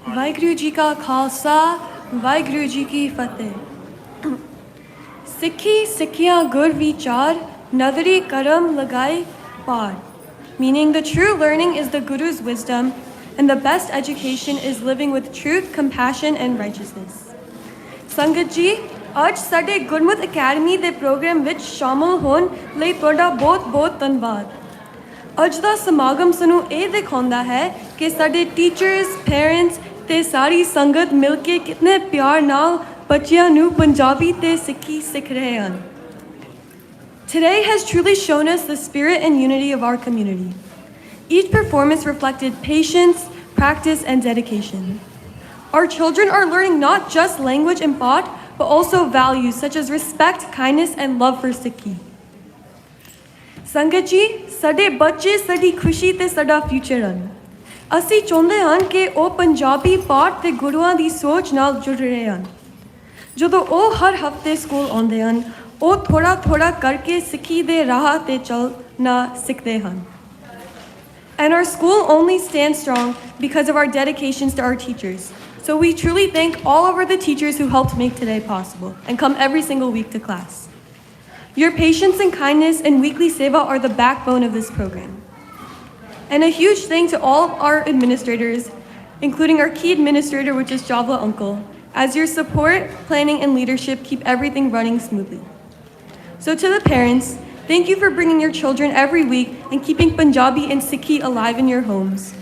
Speaker 3: ਵਾਹਿਗੁਰੂ ਜੀ ਕਾ ਖਾਲਸਾ, ਵਾਹਿਗੁਰੂ ਜੀ ਕੀ ਫਤਿਹ। ਸਿੱਖੀ ਸਿੱਖਿਆ ਗੁਰ ਵਿਚਾਰ, ਨਦਰੀ ਕਰਮ ਲਗਾਏ ਪਾਰ। Meaning the true learning is the Guru's wisdom and the best education is living with truth, compassion and righteousness. ਸੰਗਤ ਜੀ, ਅੱਜ ਸਾਡੇ ਗੁਰਮਤਿ ਅਕੈਡਮੀ ਦੇ ਪ੍ਰੋਗਰਾਮ ਵਿੱਚ ਸ਼ਾਮਲ ਹੋਣ ਲਈ ਤੁਹਾਡਾ ਬਹੁਤ-ਬਹੁਤ ਧੰਨਵਾਦ। ਅੱਜ ਦਾ ਸਮਾਗਮ ਸਾਨੂੰ ਇਹ ਦਿਖਾਉਂਦਾ ਹੈ ਕਿ ਸਾਡੇ ਟੀਚਰਸ, ਪੇਰੈਂਟਸ ਤੇ ਸਾਰੀ ਸੰਗਤ ਮਿਲ ਕੇ ਕਿਤਨੇ ਪਿਆਰ ਨਾਲ ਬੱਚਿਆਂ ਨੂੰ ਪੰਜਾਬੀ ਤੇ ਸਿੱਖੀ ਸਿੱਖ ਰਹੇ ਹਨ। Today has truly shown us the spirit and unity of our community. Each performance reflected patience, practice, and dedication. Our children are learning not just language and thought, but also values such as respect, kindness, and love for Sikhi. ਸੰਗਤ ਜੀ, ਸਾਡੇ ਬੱਚੇ ਸਾਡੀ ਖੁਸ਼ੀ ਤੇ ਸਾਡਾ future ਹਨ। ਅਸੀਂ ਚਾਹੁੰਦੇ ਹਨ ਕਿ ਉਹ ਪੰਜਾਬੀ ਪਾਠ ਤੇ ਗੁਰੂਆਂ ਦੀ ਸੋਚ ਨਾਲ ਜੁੜ ਰਹੇ ਹਨ। ਜਦੋਂ ਉਹ ਹਰ ਹਫ਼ਤੇ ਸਕੂਲ ਆਉਂਦੇ ਹਨ, ਉਹ ਥੋੜ੍ਹਾ ਕਰਕੇ ਸਿੱਖੀ ਦੇ ਰਾਹ 'ਤੇ ਚੱਲਣਾ ਸਿੱਖਦੇ ਹਨ।
Speaker 2: And our school only stands strong because of our dedications to our teachers. So we truly thank all of the teachers who helped make today possible and come every single week to class. Your patience and kindness and weekly seva are the backbone of this program. And a huge thank to all of our administrators, including our key administrator, which is Javla Uncle, as your support, planning, and leadership keep everything running smoothly. So to the parents, thank you for bringing your children every week and keeping Punjabi and Sikhi alive in your homes.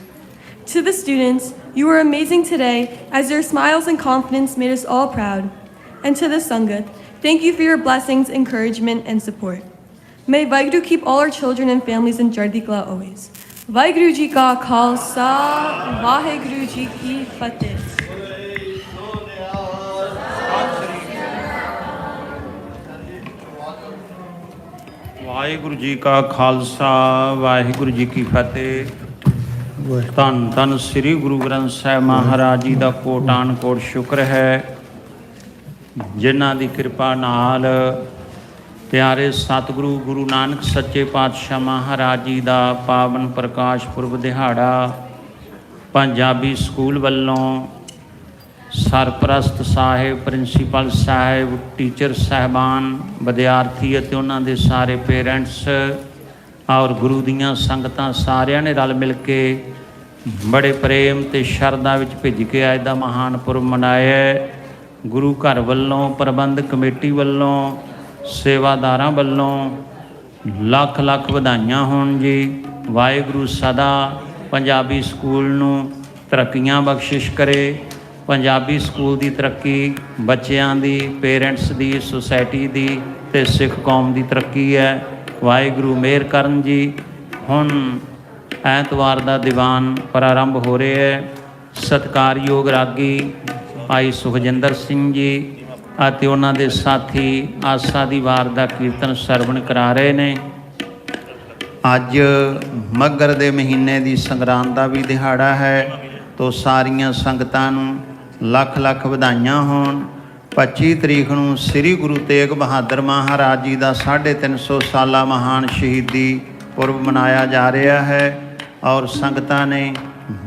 Speaker 2: To the students, you were amazing today as your smiles and confidence made us all proud. And to the Sangat, thank you for your blessings, encouragement, and support. May Vaheguru keep all our children and families in Chardi Kala always. Vaheguru Ji Ka Khalsa, Vaheguru Ji Ki Fateh.
Speaker 6: Waheguru ji ਕਾ ਖਾਲਸਾ ਵਾਹਿਗੁਰੂ ਜੀ ਕੀ ਫਤਿਹ। ਧੰਨ ਧੰਨ ਸ੍ਰੀ ਗੁਰੂ ਗ੍ਰੰਥ ਸਾਹਿਬ ਮਹਾਰਾਜ ਜੀ ਦਾ ਕੋਟਾਨ ਕੋਟ ਸ਼ੁਕਰ ਹੈ, ਜਿਨ੍ਹਾਂ ਦੀ ਕਿਰਪਾ ਨਾਲ ਪਿਆਰੇ ਸਤਿਗੁਰੂ ਗੁਰੂ ਨਾਨਕ ਸੱਚੇ ਪਾਤਸ਼ਾਹ ਮਹਾਰਾਜ ਜੀ ਦਾ ਪਾਵਨ ਪ੍ਰਕਾਸ਼ ਪੁਰਬ ਦਿਹਾੜਾ ਪੰਜਾਬੀ ਸਕੂਲ ਵੱਲੋਂ ਸਰਪ੍ਰਸਤ ਸਾਹਿਬ, ਪ੍ਰਿੰਸੀਪਲ ਸਾਹਿਬ, ਟੀਚਰ ਸਾਹਿਬਾਨ, ਵਿਦਿਆਰਥੀ ਅਤੇ ਉਹਨਾਂ ਦੇ ਸਾਰੇ ਪੇਰੈਂਟਸ ਔਰ ਗੁਰੂ ਦੀਆਂ ਸੰਗਤਾਂ ਸਾਰਿਆਂ ਨੇ ਰਲ ਮਿਲ ਕੇ ਬੜੇ ਪ੍ਰੇਮ ਅਤੇ ਸ਼ਰਧਾ ਵਿੱਚ ਭਿੱਜ ਕੇ ਅੱਜ ਦਾ ਮਹਾਨ ਪੁਰਬ ਮਨਾਇਆ। ਗੁਰੂ ਘਰ ਵੱਲੋਂ, ਪ੍ਰਬੰਧਕ ਕਮੇਟੀ ਵੱਲੋਂ, ਸੇਵਾਦਾਰਾਂ ਵੱਲੋਂ ਲੱਖ ਲੱਖ ਵਧਾਈਆਂ ਹੋਣ ਜੀ। ਵਾਹਿਗੁਰੂ ਸਦਾ ਪੰਜਾਬੀ ਸਕੂਲ ਨੂੰ ਤਰੱਕੀਆਂ ਬਖਸ਼ਿਸ਼ ਕਰੇ। ਪੰਜਾਬੀ ਸਕੂਲ ਦੀ ਤਰੱਕੀ ਬੱਚਿਆਂ ਦੀ, ਪੇਰੈਂਟਸ ਦੀ, ਸੁਸਾਇਟੀ ਦੀ ਅਤੇ ਸਿੱਖ ਕੌਮ ਦੀ ਤਰੱਕੀ ਹੈ। ਵਾਹਿਗੁਰੂ ਮਿਹਰ ਕਰਨ ਜੀ। ਹੁਣ ਐਤਵਾਰ ਦਾ ਦੀਵਾਨ ਪ੍ਰਾਰੰਭ ਹੋ ਰਿਹਾ ਹੈ। ਸਤਿਕਾਰਯੋਗ ਰਾਗੀ ਭਾਈ ਸੁਖਜਿੰਦਰ ਸਿੰਘ ਜੀ ਅਤੇ ਉਹਨਾਂ ਦੇ ਸਾਥੀ ਆਸਾ ਦੀ ਵਾਰ ਦਾ ਕੀਰਤਨ ਸਰਵਣ ਕਰਾ ਰਹੇ ਨੇ। ਅੱਜ ਮੱਘਰ ਦੇ ਮਹੀਨੇ ਦੀ ਸੰਗਰਾਂਦ ਦਾ ਵੀ ਦਿਹਾੜਾ ਹੈ, ਤੋ ਸਾਰੀਆਂ ਸੰਗਤਾਂ ਨੂੰ ਲੱਖ ਲੱਖ ਵਧਾਈਆਂ ਹੋਣ। 25 ਤਰੀਕ ਨੂੰ ਸ੍ਰੀ ਗੁਰੂ ਤੇਗ ਬਹਾਦਰ ਮਹਾਰਾਜ ਜੀ ਦਾ 350 ਸਾਲਾ ਮਹਾਨ ਸ਼ਹੀਦੀ ਪੁਰਬ ਮਨਾਇਆ ਜਾ ਰਿਹਾ ਹੈ ਔਰ ਸੰਗਤਾਂ ਨੇ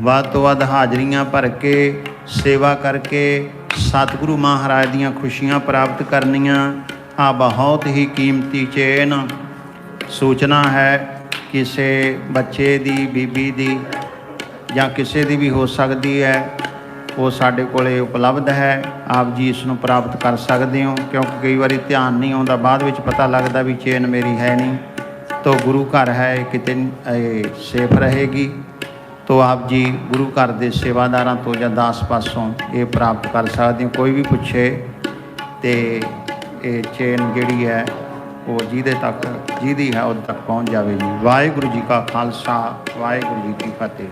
Speaker 6: ਵੱਧ ਤੋਂ ਵੱਧ ਹਾਜ਼ਰੀਆਂ ਭਰ ਕੇ ਸੇਵਾ ਕਰਕੇ ਸਤਿਗੁਰੂ ਮਹਾਰਾਜ ਦੀਆਂ ਖੁਸ਼ੀਆਂ ਪ੍ਰਾਪਤ ਕਰਨੀਆਂ। ਆ ਬਹੁਤ ਹੀ ਕੀਮਤੀ ਚੇਨ ਸੂਚਨਾ ਹੈ, ਕਿਸੇ ਬੱਚੇ ਦੀ, ਬੀਬੀ ਦੀ ਜਾਂ ਕਿਸੇ ਦੀ ਵੀ ਹੋ ਸਕਦੀ ਹੈ। ਉਹ ਸਾਡੇ ਕੋਲੇ ਉਪਲਬਧ ਹੈ, ਆਪ ਜੀ ਇਸ ਨੂੰ ਪ੍ਰਾਪਤ ਕਰ ਸਕਦੇ ਹੋ, ਕਿਉਂਕਿ ਕਈ ਵਾਰੀ ਧਿਆਨ ਨਹੀਂ ਆਉਂਦਾ, ਬਾਅਦ ਵਿੱਚ ਪਤਾ ਲੱਗਦਾ ਵੀ ਚੇਨ ਮੇਰੀ ਹੈ ਨਹੀਂ। ਤੋ ਗੁਰੂ ਘਰ ਹੈ, ਕਿਤੇ ਸੇਫ ਰਹੇਗੀ। ਤੋ ਆਪ ਜੀ ਗੁਰੂ ਘਰ ਦੇ ਸੇਵਾਦਾਰਾਂ ਤੋਂ ਜਾਂ ਦਾਸ ਪਾਸੋਂ ਇਹ ਪ੍ਰਾਪਤ ਕਰ ਸਕਦੇ ਹੋ। ਕੋਈ ਵੀ ਪੁੱਛੇ ਤੇ ਇਹ ਚੇਨ ਜਿਹੜੀ ਹੈ ਉਹ ਜਿਹਦੀ ਹੈ ਉਦੋਂ ਤੱਕ ਪਹੁੰਚ ਜਾਵੇ ਜੀ। ਵਾਹਿਗੁਰੂ ਜੀ ਕਾ ਖਾਲਸਾ, ਵਾਹਿਗੁਰੂ ਜੀ ਕੀ ਫਤਿਹ।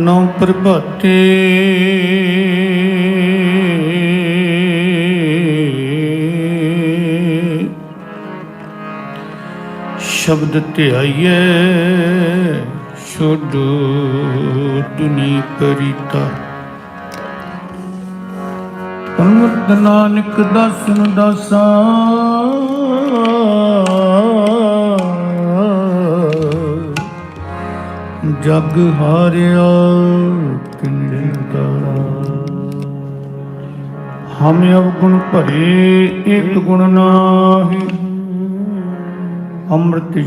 Speaker 7: ਨੌ ਪ੍ਰਭਾਤੇ ਸ਼ਬਦ ਧਿਆਈਏ ਛੋੜ ਦੁਨੀ ਪਰੀਤਾ। ਅੰਮ੍ਰਿਤ ਨਾਨਕ ਦਾਸਨ ਦਾਸਾ ਜਗ ਹਾਰਿਆ ਕਿੰਦਾ। ਹਮ ਅਵਗੁਣ ਭਰੇ ਏਕ ਗੁਣ ਨਾਹੀ, ਅੰਮ੍ਰਿਤ